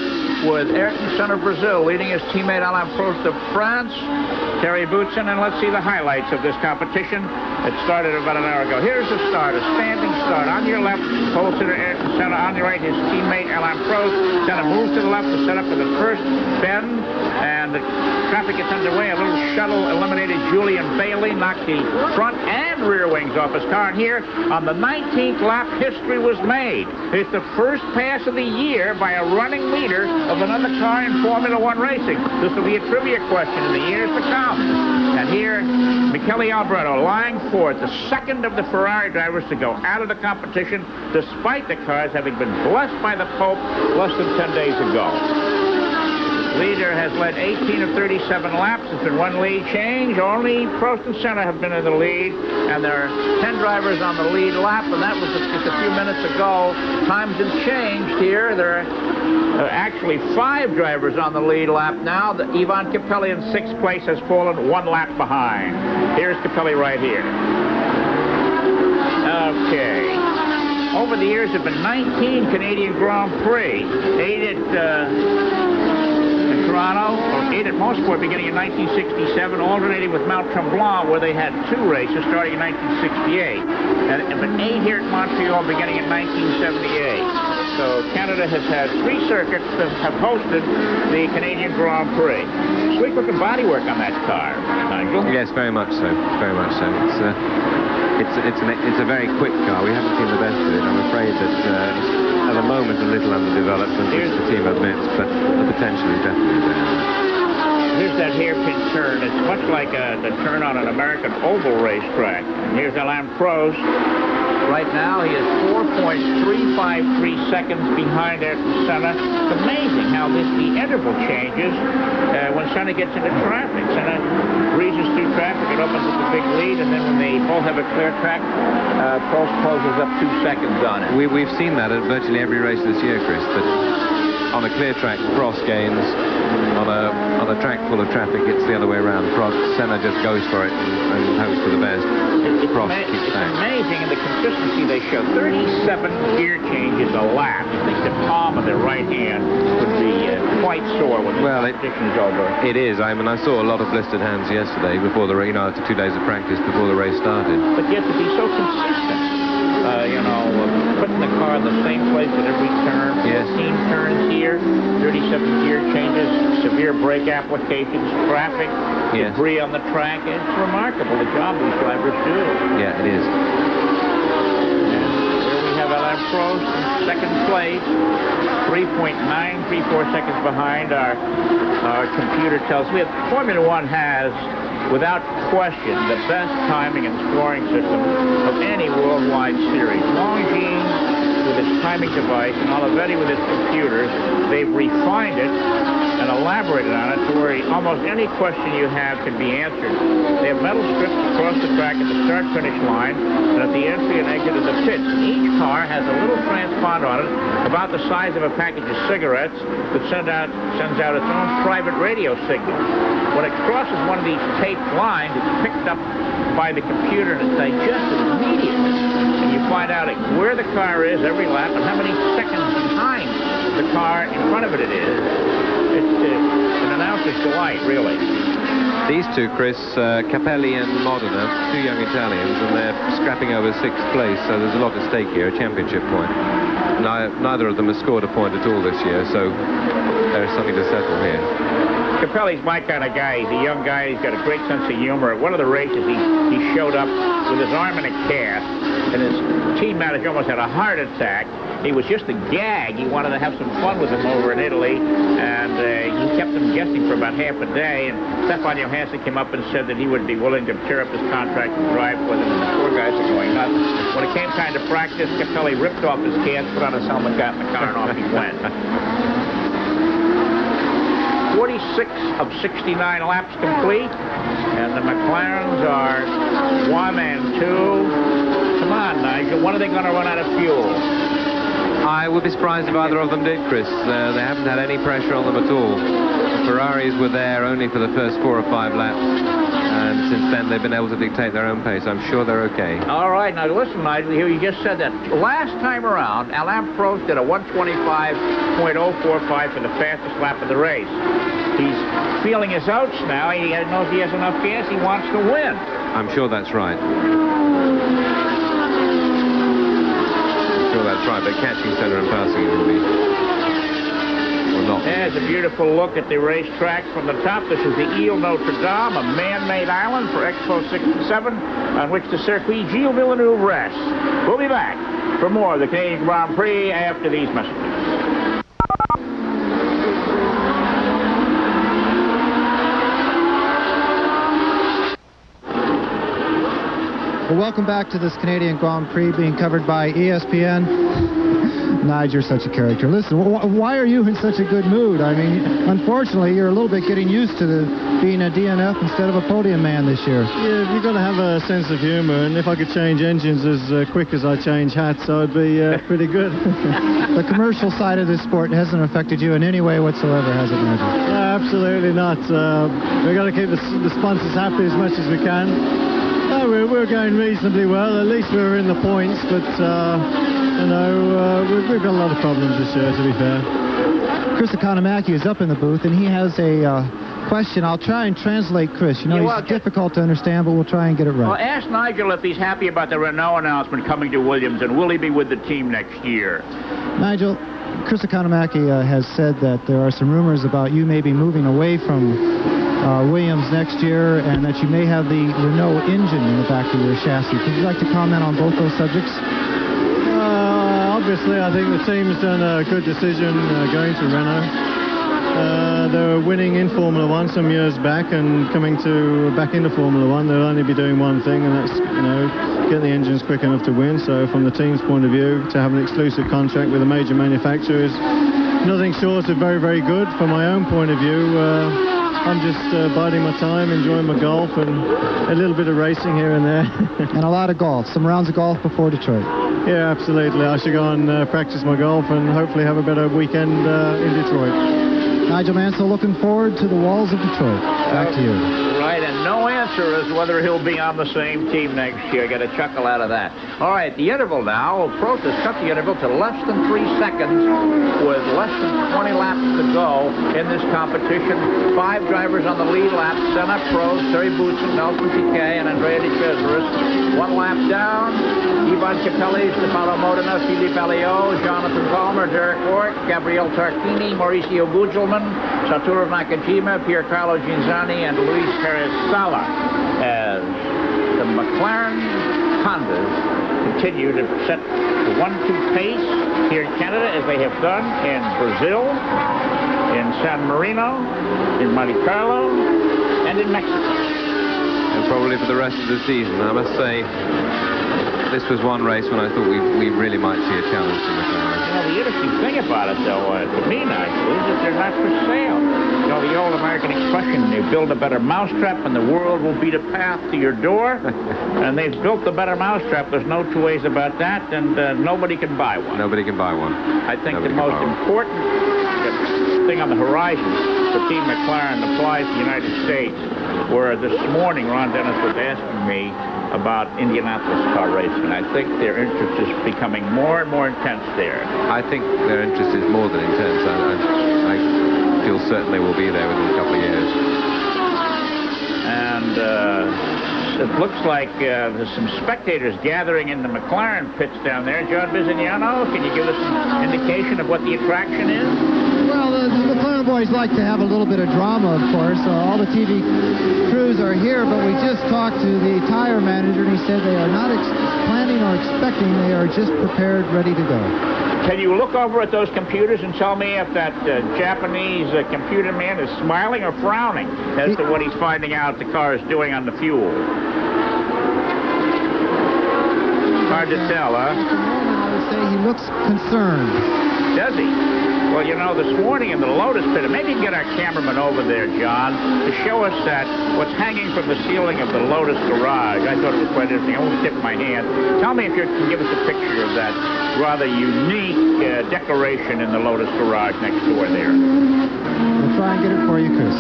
S2: with Ayrton Senna of Brazil leading his teammate Alain Prost of France, Terry Boutsen, and let's see the highlights of this competition. It started about an hour ago. Here's the start, a standing start. On your left, pole sitter Ayrton Senna. On your right, his teammate Alain Prost. Senna moves to the left to set up for the first bend, and the traffic gets underway. A little shuttle eliminated Julian Bailey, knocked the front and rear wings off his car. And here, on the 19th lap, history was made. It's the first pass of the year by a running leader of another car in Formula One racing. This will be a trivia question in the years to come. And here, Michele Alboreto lying fourth, the second of the Ferrari drivers to go out of the competition, despite the cars having been blessed by the Pope less than 10 days ago. Leader has led 18 of 37 laps. There's been one lead change. Only Prost and Senna have been in the lead, and there are 10 drivers on the lead lap, and that was just a few minutes ago. Times have changed here. There are actually 5 drivers on the lead lap now. Ivan Capelli in 6th place has fallen 1 lap behind. Here's Capelli right here. Okay. Over the years, there have been 19 Canadian Grand Prix. 8 at Toronto, or 8 at Mosport beginning in 1967, alternating with Mount Tremblant, where they had 2 races starting in 1968. And 8 here at Montreal beginning in 1978. So Canada has had 3 circuits that have hosted the Canadian Grand Prix. Sweet-looking bodywork on that car, Nigel.
S11: Yes, very much so. Very much so. It's a very quick car. We haven't seen the best of it. I'm afraid that at the moment a little underdeveloped, which the team admits, but the potential is definitely there.
S2: Here's that hairpin turn. It's much like the turn on an American oval racetrack. And here's Alain Prost. Right now, he is 4.353 seconds behind Ayrton Senna. It's amazing how the interval changes when Senna gets into traffic. Senna breezes through traffic, it opens up a big lead, and then when they both have a clear track, Prost closes up 2 seconds on it.
S11: We've seen that at virtually every race this year, Chris, that on a clear track, Prost gains. On a track full of traffic, it's the other way around. Senna just goes for it and hopes for the best. Prost keeps back.
S2: It's amazing in the consistency they show. 37 gear changes a lap. I think the palm of their right hand would be quite sore when the competition is over.
S11: It is. I mean, I saw a lot of blistered hands yesterday before the race, after 2 days of practice before the race started.
S2: But you have to be so consistent. Putting the car in the same place at every turn.
S11: Yes.
S2: 15 turns here, 37 gear changes, severe brake applications, traffic, debris on the track. It's remarkable the job these drivers do.
S11: Yeah, it is.
S2: Here we have Alain Prost in 2nd place, 3.934 seconds behind. Our computer tells me that Formula One has, without question, the best timing and scoring system of any worldwide series. Longines with its timing device and Olivetti with its computers, they've refined it and elaborated on it to where almost any question you have can be answered. They have metal strips across the track at the start-finish line and at the entry and exit of the pits. And each car has a little transponder on it about the size of a package of cigarettes that sends out its own private radio signal. When it crosses one of these taped lines, it's picked up by the computer and it's digested immediately. And you find out where the car is every lap and how many seconds behind the car in front of it is. It's an announcer's delight, really.
S11: These two, Chris, Capelli and Modena, two young Italians, and they're scrapping over 6th place, so there's a lot at stake here, a championship point. Neither of them has scored a point at all this year, so there's something to settle here.
S2: Capelli's my kind of guy. He's a young guy. He's got a great sense of humor. At one of the races, he showed up with his arm in a cast, and his team manager almost had a heart attack. He was just a gag. He wanted to have some fun with him over in Italy, and he kept them guessing for about half a day. And Stefan Johansson came up and said that he would be willing to tear up his contract and drive with him. And the poor guys are going nuts. When it came time to practice, Capelli ripped off his cast, put on his helmet, got in the car, and off he went. 46 of 69 laps complete, and the McLarens are 1 and 2. Come on, Nigel, when are they going to run out of fuel?
S11: I would be surprised if either of them did, Chris. They haven't had any pressure on them at all. The Ferraris were there only for the first 4 or 5 laps, and since then they've been able to dictate their own pace. I'm sure they're okay. All
S2: right, now listen, Nigel, here you just said that. Last time around, Alain Prost did a 125.045 for the fastest lap of the race. He's feeling his oats now. He knows he has enough gas. He wants to win.
S11: I'm sure that's right. That's right, but catching center and passing will be not.
S2: There's a beautiful look at the racetrack from the top. This is the Ile Notre Dame, a man-made island for Expo 67, on which the Circuit Gilles Villeneuve rests. We'll be back for more of the Canadian Grand Prix after these messages.
S9: Well, welcome back to this Canadian Grand Prix being covered by ESPN. Nigel, you're such a character. Listen, why are you in such a good mood? I mean, unfortunately, you're a little bit getting used to being a DNF instead of a podium man this year.
S7: Yeah, you've got to have a sense of humor, and if I could change engines as quick as I change hats, I'd be pretty good.
S9: The commercial side of this sport hasn't affected you in any way whatsoever, has it, Nigel?
S7: No, absolutely not. We've got to keep the sponsors happy as much as we can. We're going reasonably well. At least we're in the points, but we've got a lot of problems this year, to be fair.
S9: Chris Economaki is up in the booth, and he has a question. I'll try and translate Chris. He's difficult to understand, but we'll try and get it right.
S2: Well, ask Nigel if he's happy about the Renault announcement coming to Williams, and will he be with the team next year?
S9: Nigel, Chris Economaki has said that there are some rumors about you maybe moving away from Williams next year, and that you may have the Renault engine in the back of your chassis. Would you like to comment on both those subjects?
S7: Obviously, I think the team's done a good decision going to Renault. They were winning in Formula 1 some years back, and coming back into Formula 1, they'll only be doing one thing, and that's get the engines quick enough to win. So from the team's point of view, to have an exclusive contract with a major manufacturer is nothing short of very, very good. From my own point of view, I'm just biding my time, enjoying my golf, and a little bit of racing here and there.
S9: And a lot of golf. Some rounds of golf before Detroit.
S7: Yeah, absolutely. I should go and practice my golf and hopefully have a better weekend in Detroit.
S9: Nigel Mansell looking forward to the walls of Detroit. Back to you.
S2: Right, and no answer as whether he'll be on the same team next year. I got a chuckle out of that. All right, the interval now. Prost has cut the interval to less than 3 seconds with less than 20 laps to go in this competition. 5 drivers on the lead lap. Senna, Prost, Terry Boutsen, Nelson Piquet, and Andrea De Cesaris. 1 lap down. Ivan Capelli, Stefano Modena, Philippe Alliot, Jonathan Palmer, Derek Rourke, Gabriele Tarquini, Mauricio Bugelman, Satoru Nakajima, Piercarlo Ginzani, and Luis Perez Sala, as the McLaren Hondas continue to set the 1-2 pace here in Canada, as they have done in Brazil, in San Marino, in Monte Carlo, and in Mexico.
S11: And probably for the rest of the season, I must say. This was one race when I thought we really might see a challenge to McLaren.
S2: The interesting thing about it, though, to me, Nigel, is that they're not for sale. The old American expression, you build a better mousetrap and the world will beat a path to your door. And they've built the better mousetrap. There's no two ways about that, and nobody can buy one.
S11: Nobody can buy one.
S2: I think the most important thing on the horizon for Team McLaren applies to the United States, where this morning Ron Dennis was asking me, about Indianapolis car racing. I think their interest is becoming more and more intense there.
S11: I think their interest is more than intense. I feel certain they will be there within a couple of years.
S2: And it looks like there's some spectators gathering in the McLaren pits down there. John Bizignano, can you give us an indication of what the attraction is?
S9: Well, the McLaren boys like to have a little bit of drama, of course. All the TV crews are here, but we just talked to the tire manager, and he said they are not planning or expecting. They are just prepared, ready to go.
S2: Can you look over at those computers and tell me if that Japanese computer man is smiling or frowning as to what he's finding out the car is doing on the fuel? Hard to tell, huh?
S9: At the moment, I would say he looks concerned.
S2: Does he? Well, you know, this morning in the Lotus pit, maybe you can get our cameraman over there, John, to show us that what's hanging from the ceiling of the Lotus garage. I thought it was quite interesting. I won't tip my hand. Tell me if you can give us a picture of that rather unique decoration in the Lotus garage next door there.
S9: We'll try and get it for you, Chris.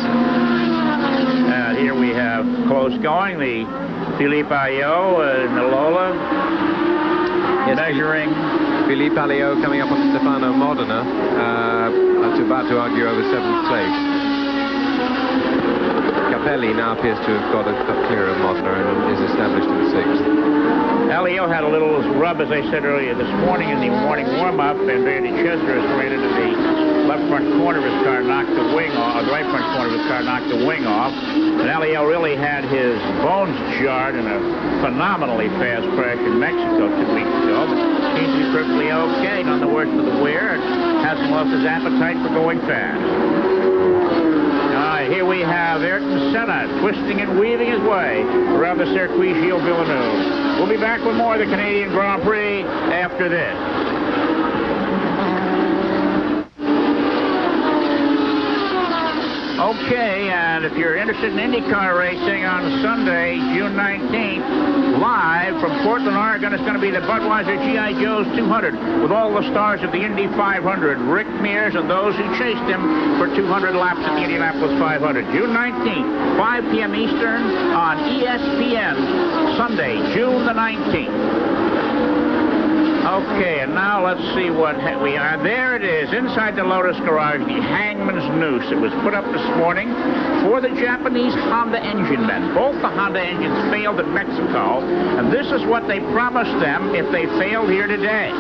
S2: And here we have close going, the Philippe Ayot in the Lola, measuring.
S11: Philippe Ayot coming up on Stefano Modena, about to argue over 7th place. Capelli now appears to have got clear of Modena and is established in 6th.
S2: Ayot had a little rub, as I said earlier, this morning in the morning warm-up, and Randy Chesner has ran into the left front corner of his car, knocked the wing off, the right front corner of his car, knocked the wing off. And Ayot really had his bones jarred in a phenomenally fast crash in Mexico 2 weeks ago. But seems to be perfectly okay, none the worse for the wear, and hasn't lost his appetite for going fast. All right, here we have Ayrton Senna twisting and weaving his way around the Circuit Gilles Villeneuve. We'll be back with more of the Canadian Grand Prix after this. Okay, and if you're interested in IndyCar racing on Sunday, June 19th, live from Portland, Oregon, it's going to be the Budweiser G.I. Joe's 200 with all the stars of the Indy 500, Rick Mears and those who chased him for 200 laps at the Indianapolis 500. June 19th, 5 p.m. Eastern on ESPN, Sunday, June the 19th. Okay, and now let's see what we are. There it is, inside the Lotus garage, the Hangman's Noose. It was put up this morning for the Japanese Honda engine men. Both the Honda engines failed in Mexico, and this is what they promised them if they failed here today.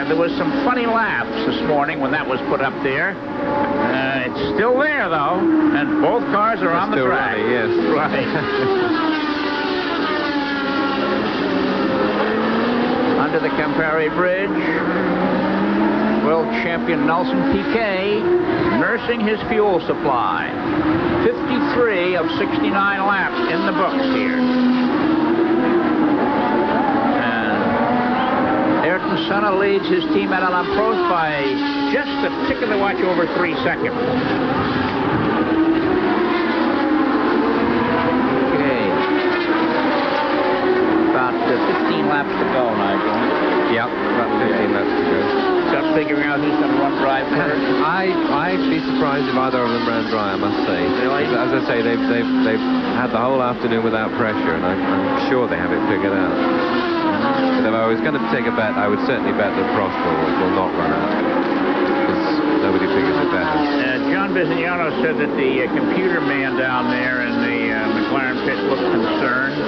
S2: There was some funny laughs this morning when that was put up there. It's still there, though, and both cars are on the track.
S11: Running, yes.
S2: Right. Under the Campari Bridge, world champion Nelson Piquet nursing his fuel supply. 53 of 69 laps in the books here. And Ayrton Senna leads his team at Alain Prost by just a tick of the watch over 3 seconds. About 15 laps to go, Nigel.
S11: Yep, about 15 laps to go.
S2: Start figuring out who's going to run dry first.
S11: I'd be surprised if either of them ran dry, I must say.
S2: Really?
S11: As I say, they've had the whole afternoon without pressure, and I'm sure they have it figured out. But if I was going to take a bet, I would certainly bet that Prost will not run out, because nobody figures it better.
S2: John Bizignano said that the computer man down there in the McLaren pit looked concerned.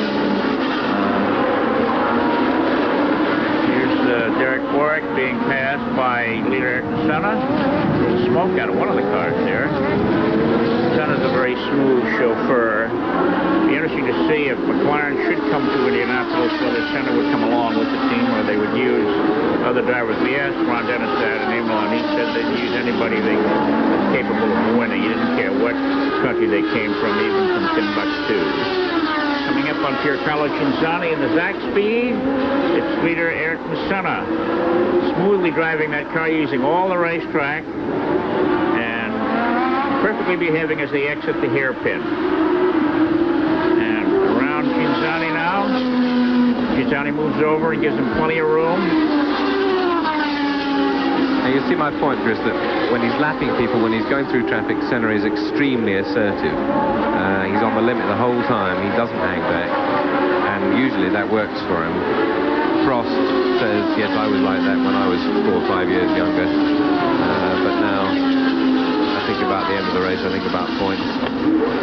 S2: Derek Warwick being passed by leader Ayrton Senna. A little smoke out of one of the cars there. Senna's a very smooth chauffeur. It'd be interesting to see if McLaren should come to Indianapolis, whether Senna would come along with the team or they would use other drivers. We asked Ron Dennis that in Imola, and he said they'd use anybody that's capable of winning. He didn't care what country they came from, even from Timbuktu. Coming up on Piercarlo Cinzani in the Zach Speed, it's leader Ayrton Senna, smoothly driving that car using all the racetrack and perfectly behaving as they exit the hairpin. And around Cinzani now. Cinzani moves over and gives him plenty of room.
S11: Now you see my point, Chris, that when he's lapping people, when he's going through traffic, Senna is extremely assertive. He's on the limit the whole time. He doesn't hang back. And and usually that works for him. Prost says, yes, I was like that when I was 4 or 5 years younger. But now I think about the end of the race, I think about points.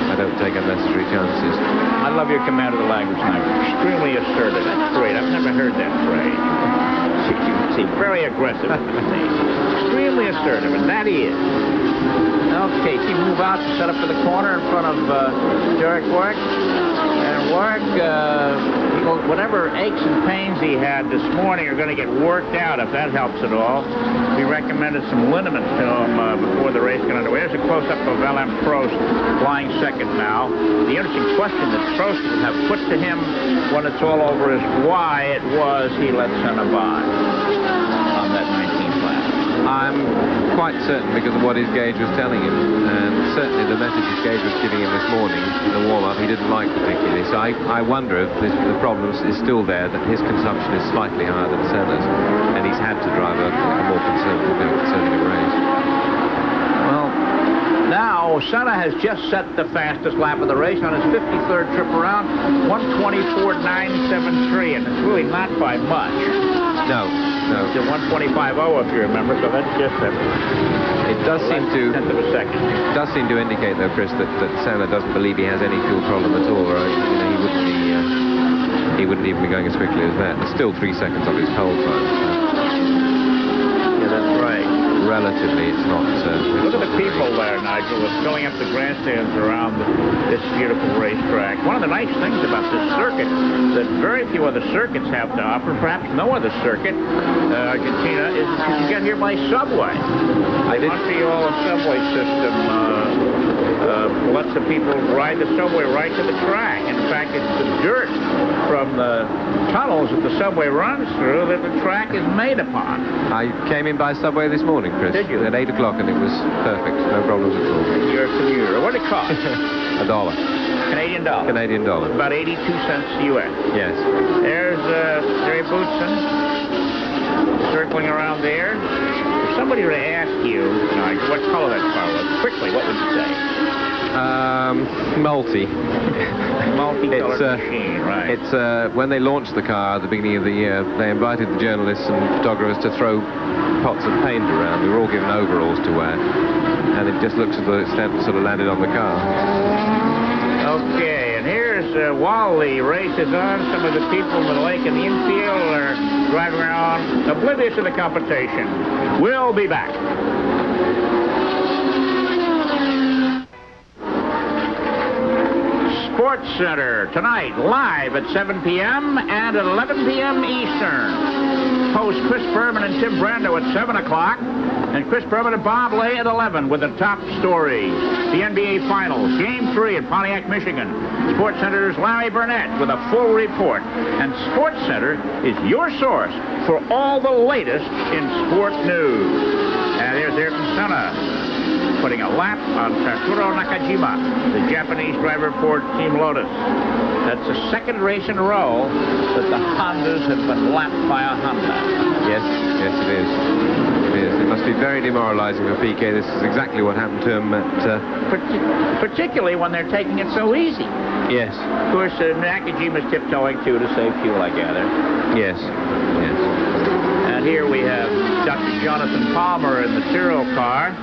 S11: I don't take unnecessary chances.
S2: I love your command of the language now. Extremely assertive. That's great. I've never heard that phrase. See, very aggressive. Extremely assertive, and that he is. Okay, he move out to set up for the corner in front of Derek Warwick. And Warwick, whatever aches and pains he had this morning are going to get worked out, if that helps at all. We recommended some liniment to him before the race got underway. There's a close-up of Alain Prost flying second now. The interesting question that Prost will have put to him when it's all over is why it was he let Senna by on that 19th lap.
S11: I'm quite certain because of what his gauge was telling him, and certainly the message his gauge was giving him this morning in the warm-up he didn't like particularly. So I wonder if the problem is still there, that his consumption is slightly higher than Senna's, and he's had to drive a more conservative race.
S2: Well, now Senna has just set the fastest lap of the race on his 53rd trip around, 1:24.973, and it's really not by much.
S11: No.
S2: It's a 1:25.0 if you remember, so that's just
S11: it does seem to
S2: tenth of a second.
S11: It does seem to indicate, though, Chris, that Senna doesn't believe he has any fuel problem at all, or he wouldn't even be going as quickly as that. There's still 3 seconds of his pole time.
S2: Yeah, that's right.
S11: Relatively, it's not.
S2: Look at the people there, Nigel. They're filling up the grandstands around this beautiful racetrack. One of the nice things about this circuit that very few other circuits have to offer, perhaps no other circuit, Argentina, is that you can get here by subway. The Montreal subway system lets the people ride the subway right to the track. In fact, it's the dirt from the tunnels that the subway runs through that the track is made upon.
S11: I came in by subway this morning, Chris.
S2: Did you?
S11: At 8 o'clock, and it was perfect. No problems at all.
S2: You're a commuter. What did it cost?
S11: $1.
S2: Canadian dollar.
S11: Canadian dollar.
S2: About 82 cents U.S.
S11: Yes.
S2: There's Jerry Bootson circling around there. If somebody were to ask you, what color that car was, quickly, what would you say? Multi-colored machine, right.
S11: It's when they launched the car at the beginning of the year, they invited the journalists and photographers to throw pots of paint around. We were all given overalls to wear, and it just looks as though it's sort of landed on the car.
S2: Okay, and here's while the race is on, some of the people in the lake and the infield are driving around oblivious of the competition. We'll be back. Sports Center tonight, live at 7 p.m. and at 11 p.m. Eastern. Host Chris Berman and Tim Brando at 7 o'clock, and Chris Berman and Bob Lay at 11 with the top stories. The NBA Finals, Game 3 at Pontiac, Michigan. Sports Center's Larry Burnett with a full report. And Sports Center is your source for all the latest in sport news. And there's Ayrton Senna putting a lap on Tatsuro Nakajima, the Japanese driver for Team Lotus. That's the second race in a row that the Hondas have been lapped by a Honda.
S11: Yes, it is. It must be very demoralizing for Piquet. This is exactly what happened to him at...
S2: Particularly when they're taking it so easy.
S11: Yes.
S2: Of course, Nakajima's tiptoeing, too, to save fuel, I gather.
S11: Yes.
S2: And here we have Dr. Jonathan Palmer in the Tyrrell car.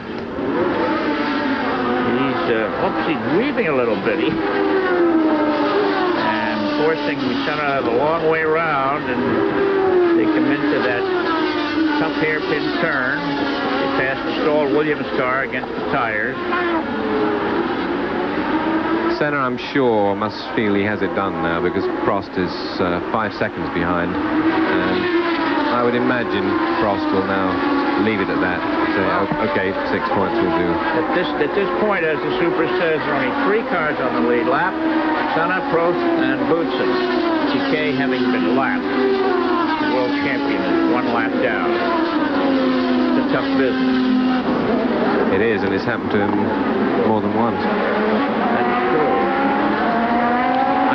S2: He's breathing a little bitty. And forcing Senna the long way around, and they come into that tough hairpin turn. They pass the stalled Williams car against the tires.
S11: Senna, I'm sure, must feel he has it done now because Prost is 5 seconds behind. And I would imagine Prost will now leave it at that. Say, okay, 6 points will do.
S2: At this point, as the Super says, there are only 3 cars on the lead lap. Senna, Prost, and Bootson. Piquet having been lapped. The world champion is 1 lap down. It's a tough business.
S11: It is, and it's happened to him more than once.
S2: That's true.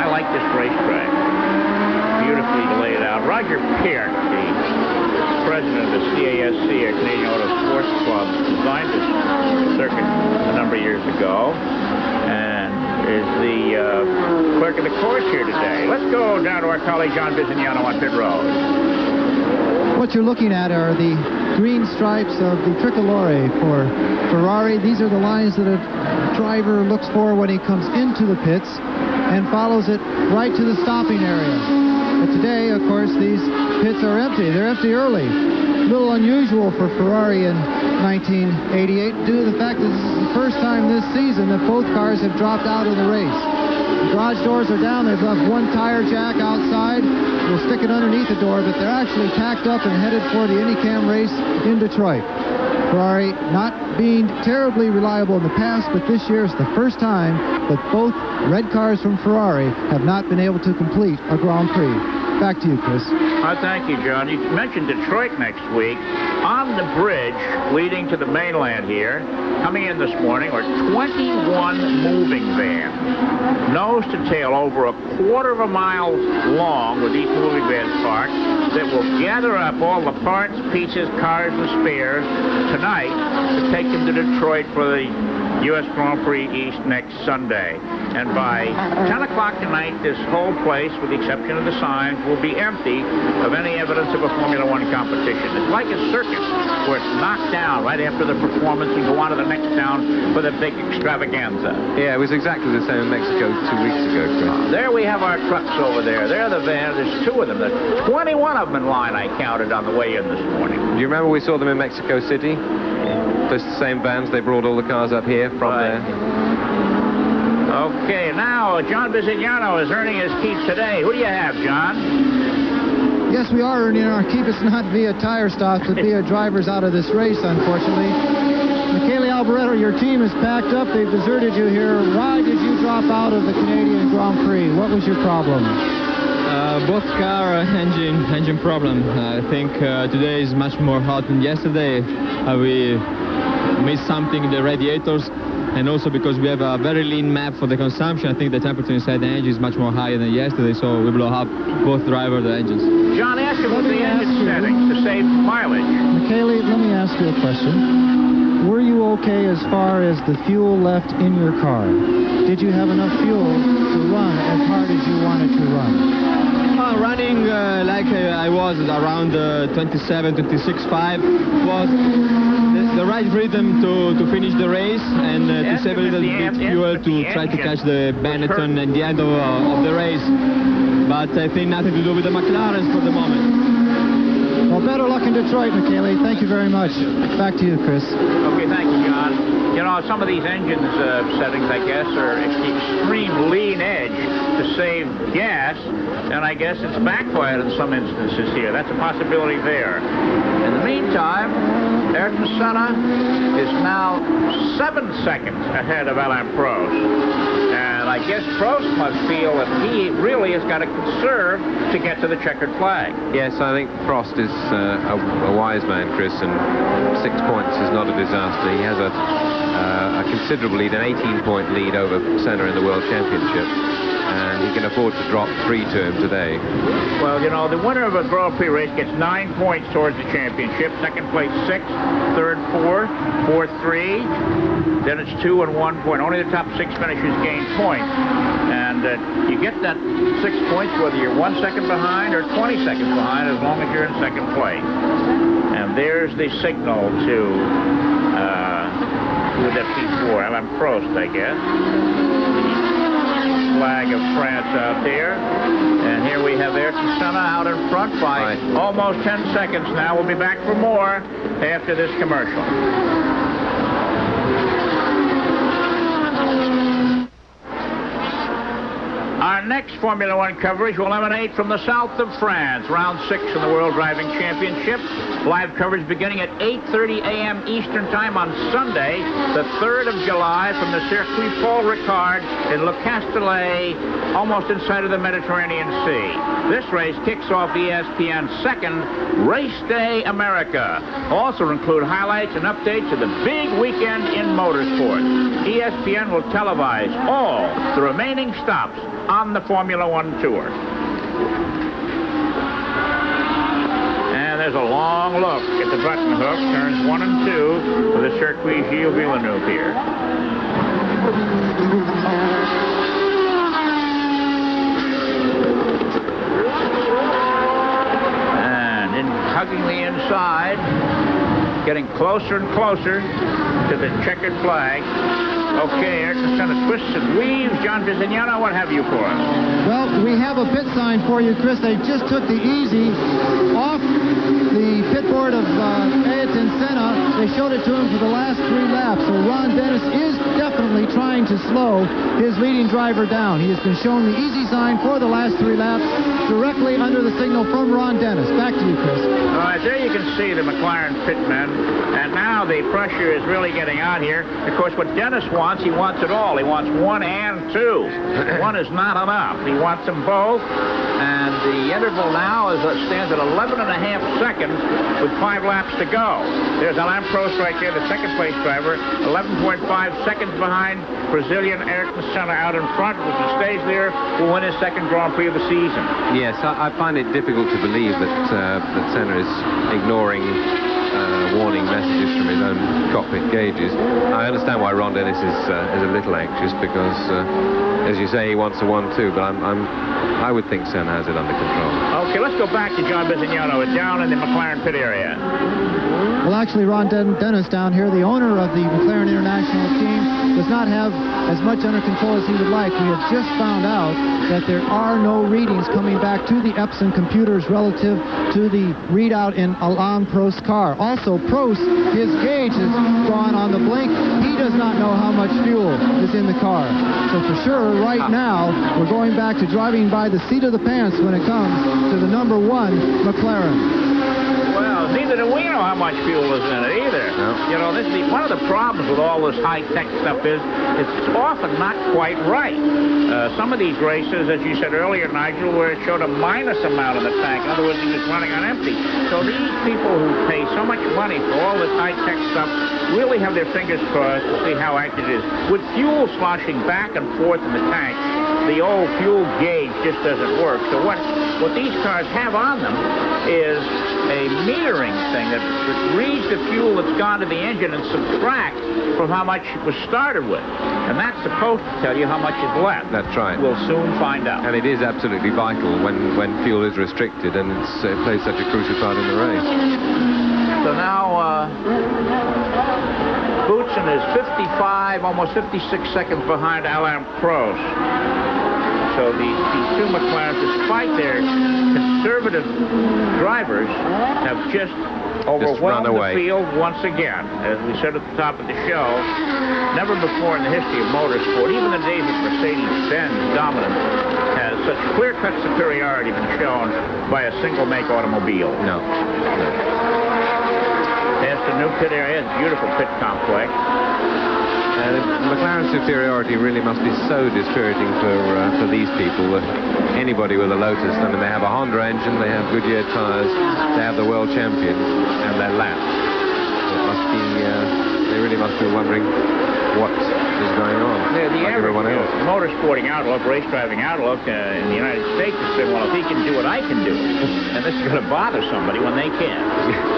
S2: I like this racetrack. Beautifully laid out. Roger Peart, the president of the CASC, or Canadian Auto Sports Club, designed this circuit a number of years ago. And is the clerk of the course here today. Let's go down to our colleague John Bisignano on pit road.
S9: What you're looking at are the green stripes of the tricolore for Ferrari. These are the lines that a driver looks for when he comes into the pits and follows it right to the stopping area. But today, of course, these pits are empty. They're empty early. A little unusual for Ferrari in 1988 due to the fact that this is the first time this season that both cars have dropped out of the race. The garage doors are down. They've left one tire jack outside. We'll stick it underneath the door, but they're actually packed up and headed for the IndyCam race in Detroit. Ferrari not being terribly reliable in the past, but this year is the first time that both red cars from Ferrari have not been able to complete a Grand Prix. Back to you, Chris.
S2: Thank you, John. You mentioned Detroit next week. On the bridge leading to the mainland here, coming in this morning, are 21 moving vans, nose to tail, over a quarter of a mile long, with each moving van parked, that will gather up all the parts, pieces, cars, and spares tonight to take them to Detroit for the U.S. Grand Prix East next Sunday. And by 10 o'clock tonight, this whole place, with the exception of the signs, will be empty of any evidence of a Formula One competition. It's like a circus where it's knocked down right after the performance and go on to the next town for the big extravaganza.
S11: Yeah, it was exactly the same in Mexico 2 weeks ago, Chris.
S2: There we have our trucks over there. There are the vans. There's two of them. There's 21 of them in line, I counted on the way in this morning.
S11: Do you remember we saw them in Mexico City? Those same vans, they brought all the cars up here from there.
S2: Okay, now John Bisignano is earning his keep today. Who do you have, John?
S9: Yes, we are earning our keep. It's not via tire stops, but via drivers out of this race, unfortunately. Michele Alboreto, your team is packed up. They've deserted you here. Why did you drop out of the Canadian Grand Prix? What was your problem?
S16: Both car engine problem. I think today is much more hot than yesterday. We missed something in the radiators, and also because we have a very lean map for the consumption, I think the temperature inside the engine is much more higher than yesterday, so we blow up both driver the engines.
S2: John, ask him what the engine settings to save mileage.
S9: Michele, let me ask you a question. Were you okay as far as the fuel left in your car? Did you have enough fuel to run as hard as you wanted to run?
S16: Running like I was around 27, 26.5 was the right rhythm to finish the race and to save a little bit fuel to try to catch the Benetton at the end of the race. But I think nothing to do with the McLarens for the moment.
S9: Well, better luck in Detroit, Michele. Thank you very much. Back to you, Chris.
S2: Okay, thank you, John. You know, some of these engines settings, I guess, are extreme lean edge to save gas, and I guess it's backfired in some instances here. That's a possibility there. In the meantime, Ayrton Senna is now 7 seconds ahead of Alain Prost. And I guess Prost must feel that he really has got to conserve to get to the checkered flag.
S11: Yes, I think Prost is a wise man, Chris, and 6 points is not a disaster. He has a considerable lead, an 18-point lead over Senna in the World Championship, and he can afford to drop 3 to him today.
S2: Well, you know, the winner of a Grand Prix race gets 9 points towards the championship. Second place, 6. Third, 4. Fourth, 3. Then it's 2 and 1 point. Only the top 6 finishers gain points. And you get that 6 points whether you're 1 second behind or 20 seconds behind, as long as you're in second place. And there's the signal to the P4, Alain Prost, I guess. The flag of France out there. And here we have Ayrton Senna out in front by almost 10 seconds now. We'll be back for more after this commercial. Our next Formula One coverage will emanate from the south of France. Round 6 in the World Driving Championship. Live coverage beginning at 8:30 a.m. Eastern Time on Sunday, the 3rd of July, from the Circuit Paul Ricard in Le Castellet, almost inside of the Mediterranean Sea. This race kicks off ESPN's second Race Day America. Also include highlights and updates of the big weekend in motorsport. ESPN will televise all the remaining stops on the Formula One Tour. And there's a long look at the button hook, turns 1 and 2 for the Circuit Gilles Villeneuve here. checking the inside, getting closer and closer to the checkered flag. Okay, Ayrton Senna twists and weaves. John Bizignano, what have you for us?
S9: Well, we have a pit sign for you, Chris. They just took the easy off the pit board of Ayrton Senna. They showed it to him for the last 3 laps. So Ron Dennis is definitely trying to slow his leading driver down. He has been shown the easy sign for the last 3 laps directly under the signal from Ron Dennis. Back to you, Chris.
S2: All right, there you can see the McLaren pitmen. And now the pressure is really getting out here. Of course, what Dennis wants, he wants it all. He wants 1 and 2. 1 is not enough. He wants them both. And the interval now stands at 11.5 seconds with 5 laps to go. There's Alain Prost right there, the second place driver, 11.5 seconds behind Brazilian Ayrton Senna out in front. If he stays there, will win his second Grand Prix of the season.
S11: Yes, I find it difficult to believe that Senna is ignoring warning messages from his own cockpit gauges. I understand why Ron Dennis is a little anxious because, as you say, he wants a 1-2, but I would think Senna has it under control.
S2: Okay, let's go back to John Bizignano down in the McLaren pit area.
S9: Well, actually, Ron Dennis down here, the owner of the McLaren International team, does not have as much under control as he would like. We have just found out that there are no readings coming back to the Epson computers relative to the readout in Alain Prost's car. Also, Prost, his gauge has gone on the blink. He does not know how much fuel is in the car. So for sure, right now, we're going back to driving by the seat of the pants when it comes to the number 1 McLaren.
S2: Well, neither do we know how much fuel is in it either.
S11: No.
S2: You know, one of the problems with all this high-tech stuff is it's often not quite right. Some of these races, as you said earlier, Nigel, where it showed a minus amount in the tank. In other words, he was running on empty. So these people who pay so much money for all this high-tech stuff really have their fingers crossed to see how accurate it is. With fuel sloshing back and forth in the tank, the old fuel gauge just doesn't work. So what these cars have on them is a metering thing that reads the fuel that's gone to the engine and subtracts from how much it was started with. And that's supposed to tell you how much is left.
S11: That's right.
S2: We'll soon find out.
S11: And it is absolutely vital when fuel is restricted, and it plays such a crucial part in the race.
S2: So now Boutsen is 55, almost 56 seconds behind Alain Prost. So these 2 McLarens, despite their conservative drivers, have just overwhelmed the field once again. As we said at the top of the show, never before in the history of motorsport, even the days of Mercedes-Benz dominance, has such clear-cut superiority been shown by a single-make automobile.
S11: No.
S2: There's the new pit area, beautiful pit complex.
S11: McLaren's superiority really must be so dispiriting for these people. Anybody with a Lotus, I mean, they have a Honda engine, they have Goodyear tires, they have the world champion, and they're lapped. It must be, they really must be wondering what is going on.
S2: The
S11: like everyone else.
S2: Motorsporting outlook, race driving outlook in the United States has been, well, if he can do it, I can do it. And this is going to bother somebody when they can't.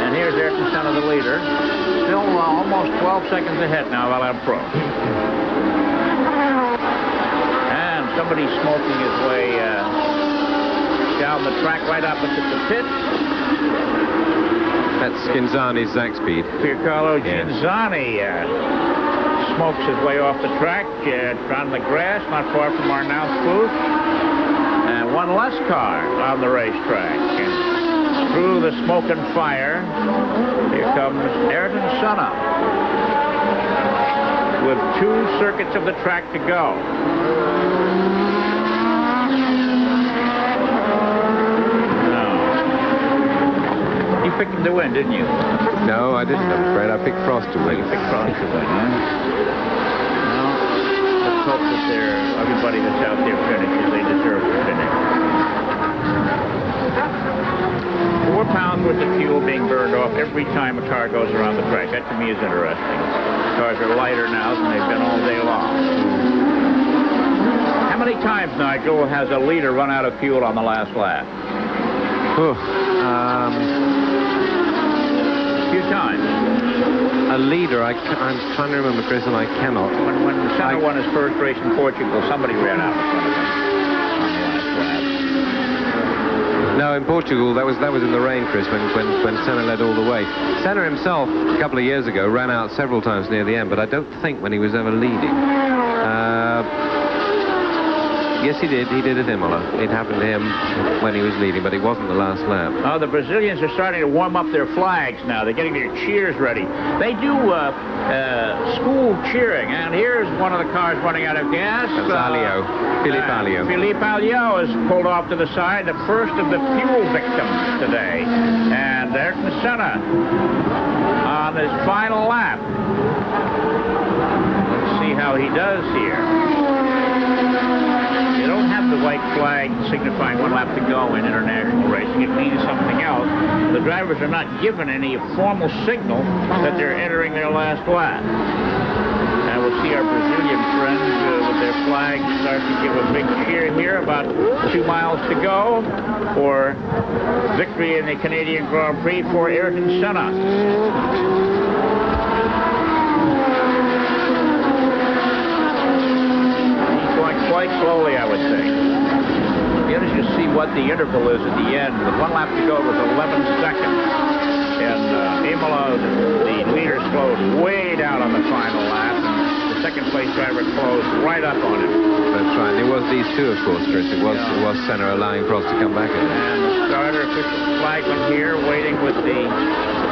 S2: And here's Ayrton Senna, the leader. Still almost 12 seconds ahead now of Alain Prost. And somebody's smoking his way down the track right opposite the pit.
S11: That's Scinzani's Zach speed.
S2: Piercarlo Scinzani smokes his way off the track on the grass, not far from our announce booth. And one less car on the racetrack. And through the smoke and fire, here comes Ayrton Senna with 2 circuits of the track to go. You picked him to win, didn't you?
S11: No, I didn't, I'm afraid. I picked Prost to win.
S2: You picked Prost to win, huh? Well, let's hope that everybody that's out there finishes. They deserve to finish. 4 pounds worth of fuel being burned off every time a car goes around the track. That to me is interesting. Cars are lighter now than they've been all day long. How many times, Nigel, has a leader run out of fuel on the last lap? A few times.
S11: A leader, I'm trying to remember, Chris, and I cannot.
S2: When Senna won his first race in Portugal, somebody ran out in front of him on the last lap.
S11: No, No, in Portugal, that was in the rain, Chris, when Senna led all the way. Senna himself, a couple of years ago, ran out several times near the end, but I don't think when he was ever leading. Yes, he did. He did at Imola. It happened to him when he was leading, but it wasn't the last lap.
S2: Oh, the Brazilians are starting to warm up their flags now. They're getting their cheers ready. They do school cheering, and here's one of the cars running out of gas.
S11: That's Alio. Philippe Alliot.
S2: Philippe Alliot is pulled off to the side, the first of the fuel victims today. And Ayrton Senna on his final lap. Let's see how he does here. They don't have the white flag signifying one lap to go in international racing. It means something else. The drivers are not given any formal signal that they're entering their last lap. And we'll see our Brazilian friends with their flags start to give a big cheer here. About 2 miles to go for victory in the Canadian Grand Prix for Ayrton Senna. Quite slowly, I would say. You just see what the interval is at the end. With 1 lap to go, it was 11 seconds. And Imola, the leader slowed way down on the final lap. And the second place driver closed right up on him.
S11: That's right. It was these two, of course, Chris. It was Senna allowing Prost to come back in.
S2: And the starter official flagman here waiting with the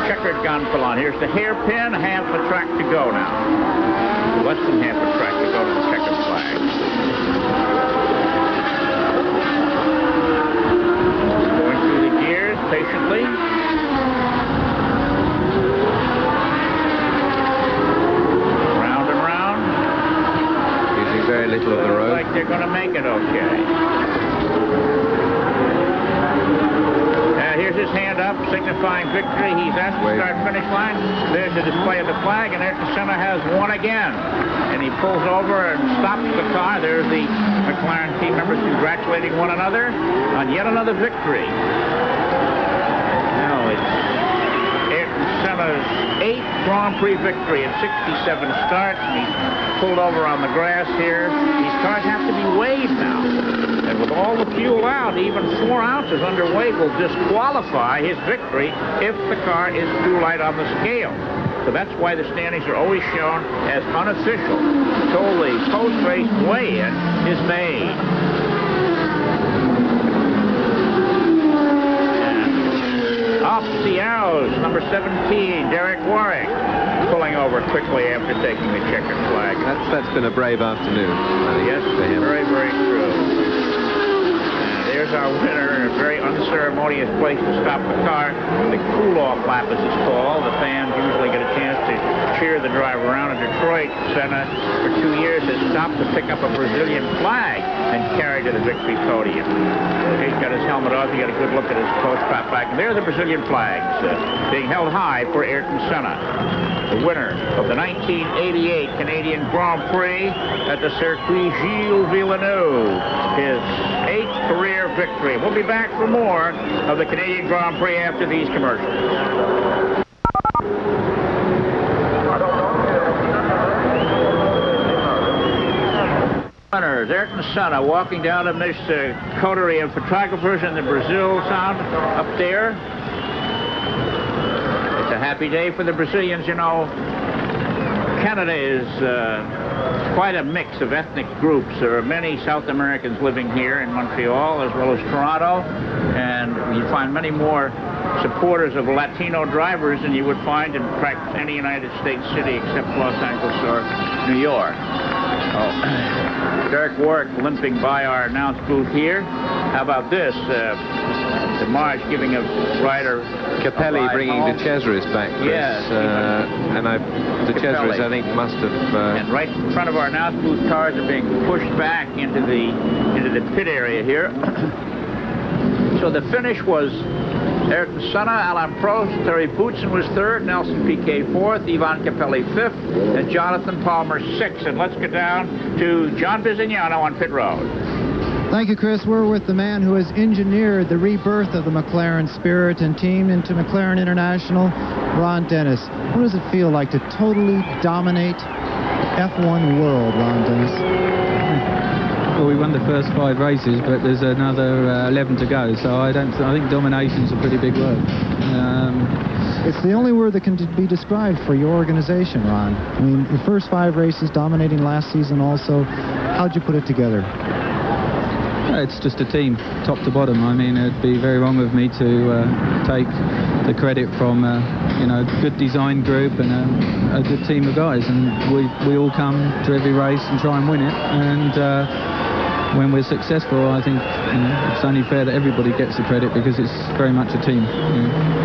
S2: checkered gonfalon. Here's the hairpin, half a track to go now. Less than half a track to go to the checkered flag. Patiently. Round and round.
S11: Using very little of the road.
S2: Looks like they're going to make it okay. Here's his hand up, signifying victory. He's at the start-finish line. There's the display of the flag, and Ayrton Senna has won again. And he pulls over and stops the car. There's the McLaren team members congratulating one another on yet another victory. Senna's 8th Grand Prix victory in 67 starts. He's pulled over on the grass here. These cars have to be weighed now. And with all the fuel out, even 4 ounces underweight will disqualify his victory if the car is too light on the scale. So that's why the standings are always shown as unofficial until the post-race weigh-in is made. Off the arrows, number 17, Derek Warwick, pulling over quickly after taking the checkered flag.
S11: That's been a brave afternoon.
S2: Yes,
S11: for him.
S2: Very, very true. And there's our winner, a very unceremonious place to stop the car. The cool-off lap, as it's called. The fans usually get a chance to cheer the driver around. In Detroit, Senna, for 2 years, has stopped to pick up a Brazilian flag and carry to the victory podium. He's got his helmet off. He got a good look at his post-trap back. And there are the Brazilian flags being held high for Ayrton Senna, the winner of the 1988 Canadian Grand Prix at the Circuit Gilles Villeneuve, his 8th career victory. We'll be back for more of the Canadian Grand Prix after these commercials. Winners, Ayrton Senna walking down in this coterie of photographers in the Brazil sound up there. It's a happy day for the Brazilians. You know, Canada is quite a mix of ethnic groups. There are many South Americans living here in Montreal as well as Toronto, and you find many more supporters of Latino drivers than you would find in practically any United States city except Los Angeles or New York. Derek Warwick limping by our announce booth here. How about this? The Marge giving a rider
S11: Capelli bringing De Cesaris back, Chris.
S2: Yes.
S11: And De Cesaris, I think, must have...
S2: And right in front of our announce booth, cars are being pushed back into the pit area here. So the finish was Ayrton Senna, Alain Prost, Terry Boutsen was 3rd, Nelson Piquet 4th, Ivan Capelli 5th, and Jonathan Palmer 6th. And let's get down to John Bizignano on pit road.
S9: Thank you, Chris. We're with the man who has engineered the rebirth of the McLaren spirit and team into McLaren International, Ron Dennis. What does it feel like to totally dominate the F1 world, Ron Dennis?
S16: well, we won the first 5 races, but there's another 11 to go. So I think domination's a pretty big word.
S9: It's the only word that can be described for your organization, Ron. I mean, the first 5 races, dominating last season also. How'd you put it together?
S16: It's just a team, top to bottom. I mean, it'd be very wrong of me to take the credit from you know, a good design group and a good team of guys. And we all come to every race and try and win it. And when we're successful, I think it's only fair that everybody gets the credit because it's very much a team.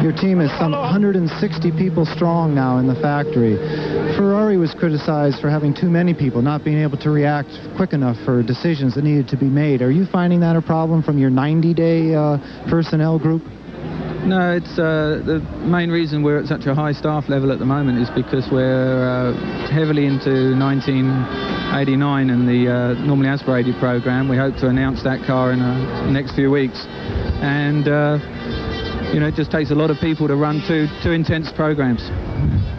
S9: Your team is some 160 people strong now in the factory. Ferrari was criticized for having too many people, not being able to react quick enough for decisions that needed to be made. Are you finding that a problem from your 90-day personnel group?
S16: No, it's the main reason we're at such a high staff level at the moment is because we're heavily into 1989 and the normally aspirated program. We hope to announce that car in the next few weeks. And, you know, it just takes a lot of people to run two intense programs.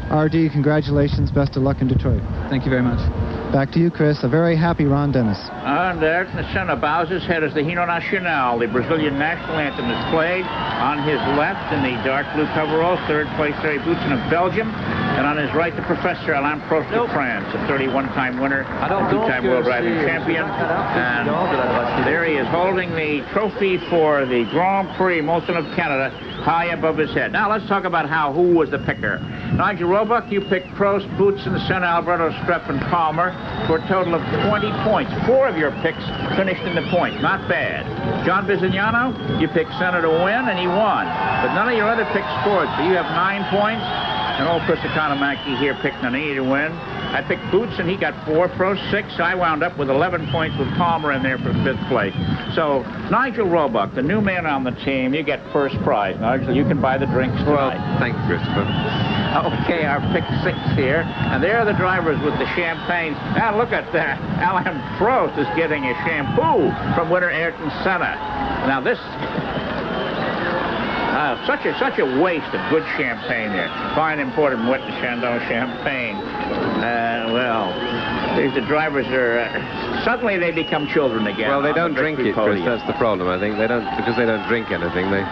S9: RD, congratulations. Best of luck in Detroit.
S16: Thank you very much.
S9: Back to you, Chris. A very happy Ron Dennis.
S2: And Ayrton Senna bows his head as the Hino Nacional, the Brazilian national anthem, is played. On his left, in the dark blue coveralls, third place Terry Boutsen of Belgium. And on his right, the Professor Alain Prost of France, a 31-time winner, a 2-time world driving champion. And there he is holding the trophy for the Grand Prix Molson of Canada high above his head. Now let's talk about who was the picker. Nigel Roebuck, you picked Prost, Boutsen, Senna, Alberto, Streff, and Palmer for a total of 20 points. 4 of your picks finished in the points. Not bad. John Bizignano, you picked Senna to win, and he won. But none of your other picks scored, so you have 9 points. And old Chris Economaki here picked Nani to win. I picked Boutsen, he got 4, Prost 6. I wound up with 11 points with Palmer in there for 5th place. So, Nigel Roebuck, the new man on the team, you get first prize. Nigel, you can buy the drinks tonight.
S11: Well, thank you, Christopher.
S2: Okay, our pick 6 here. And there are the drivers with the champagne. Now, look at that. Alain Prost is getting a shampoo from winner Ayrton Senna. Now, this... such a waste of good champagne there. Fine imported Moet de Chandon champagne. Well, the drivers are... suddenly they become children again.
S11: Well, they don't drink it, Chris. That's the problem. I think they don't, because they don't drink anything. They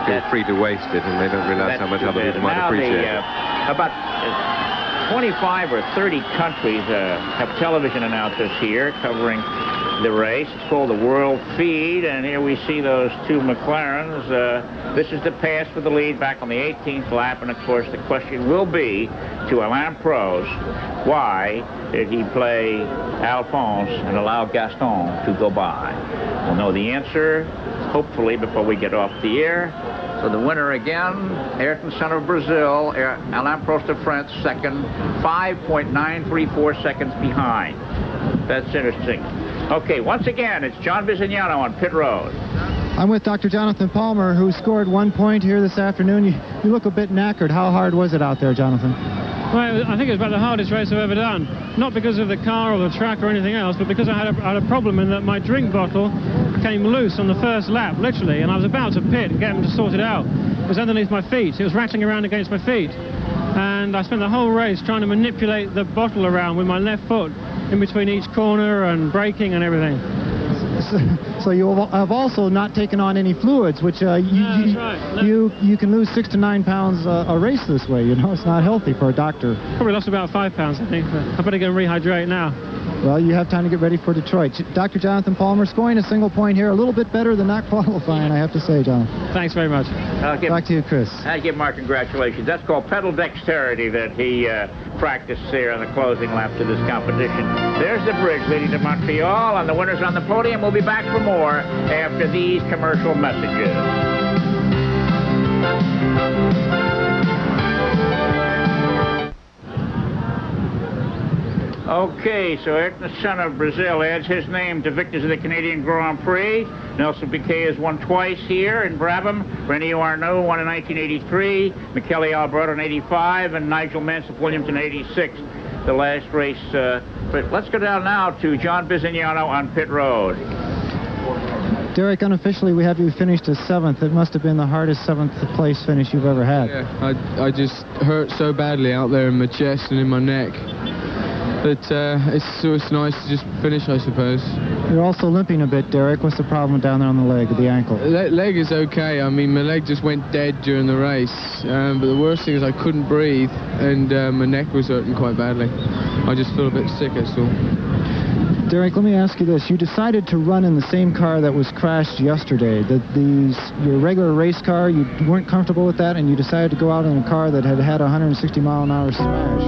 S11: feel free to waste it, and they don't realize how much other people might appreciate it.
S2: About 25 or 30 countries have television announcers here covering the race. It's called the World Feed, and here we see those 2 McLarens. This is the pass for the lead back on the 18th lap, and of course the question will be to Alain Prost, why did he play Alphonse and allow Gaston to go by? We'll know the answer, hopefully, before we get off the air. So the winner again, Ayrton Senna of Brazil, Alain Prost of France second, 5.934 seconds behind. That's interesting. Okay, once again, it's John Bizignano on pit road.
S9: I'm with Dr. Jonathan Palmer, who scored 1 point here this afternoon. You look a bit knackered. How hard was it out there, Jonathan?
S17: Well, I think it was about the hardest race I've ever done. Not because of the car or the track or anything else, but because I had a problem in that my drink bottle came loose on the first lap, literally, and I was about to pit and get them to sort it out. It was underneath my feet. It was rattling around against my feet. And I spent the whole race trying to manipulate the bottle around with my left foot in between each corner and braking and everything.
S9: So you have also not taken on any fluids, which you can lose 6 to 9 pounds a race this way. You know, it's not healthy for a doctor.
S17: Probably lost about 5 pounds, I think. I better go and rehydrate now.
S9: Well, you have time to get ready for Detroit. Dr. Jonathan Palmer scoring a single point here, a little bit better than not qualifying, I have to say, John.
S17: Thanks very much.
S9: Back to you, Chris.
S2: I give Mark congratulations. That's called pedal dexterity that he practiced there on the closing lap to this competition. There's the bridge leading to Montreal, and the winners on the podium. We'll be back for more after these commercial messages. Okay, so Ayrton Senna of Brazil adds his name to victors of the Canadian Grand Prix. Nelson Piquet has won twice here in Brabham. René Arnoux won in 1983, Michele Alberto in 85, and Nigel Mansell Williams in 86. The last race. But let's go down now to John Bizignano on pit road.
S9: Derek, unofficially, we have you finished as 7th. It must have been the hardest 7th place finish you've ever had.
S18: Yeah, I just hurt so badly out there in my chest and in my neck.
S3: But it's nice to just finish, I suppose.
S9: You're also limping a bit, Derek. What's the problem down there on the leg, the ankle?
S3: Leg is okay. I mean, my leg just went dead during the race. But the worst thing is I couldn't breathe, and my neck was hurting quite badly. I just feel a bit sick, that's all.
S9: Derek, let me ask you this. You decided to run in the same car that was crashed yesterday. Your regular race car, you weren't comfortable with that, and you decided to go out in a car that had a 160-mile-an-hour smash.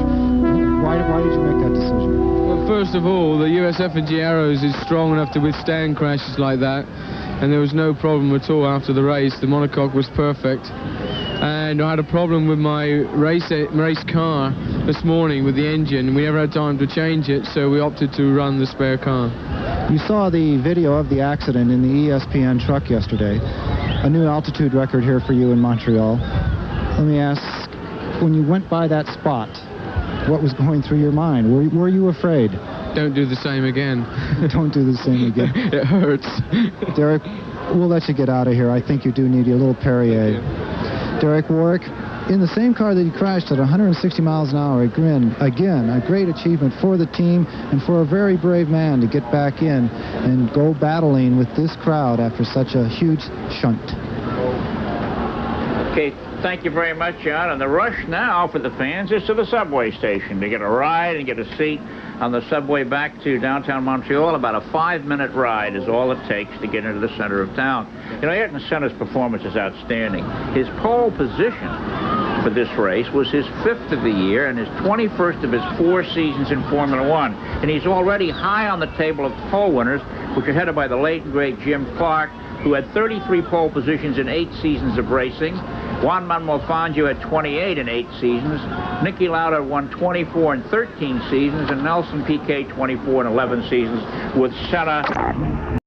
S9: Why did you make that decision?
S3: Well, first of all, the USF&G Arrows is strong enough to withstand crashes like that, and there was no problem at all after the race. The monocoque was perfect. And I had a problem with my race car this morning with the engine. We never had time to change it, so we opted to run the spare car.
S9: You saw the video of the accident in the ESPN truck yesterday. A new altitude record here for you in Montreal. Let me ask, when you went by that spot, what was going through your mind? Were you afraid?
S3: Don't do the same again.
S9: Don't do the same again.
S3: It hurts.
S9: Derek, we'll let you get out of here. I think you do need a little Perrier. Derek Warwick, in the same car that he crashed at 160 miles an hour, again, a great achievement for the team and for a very brave man to get back in and go battling with this crowd after such a huge shunt.
S2: Okay, thank you very much, John. And the rush now for the fans is to the subway station to get a ride and get a seat on the subway back to downtown Montreal. About a 5-minute ride is all it takes to get into the center of town. You know, Ayrton Senna's performance is outstanding. His pole position for this race was his 5th of the year and his 21st of his 4 seasons in Formula One. And he's already high on the table of pole winners, which are headed by the late and great Jim Clark, who had 33 pole positions in 8 seasons of racing. Juan Manuel Fangio had 28 in 8 seasons. Niki Lauda won 24 in 13 seasons, and Nelson Piquet 24 in 11 seasons, with Senna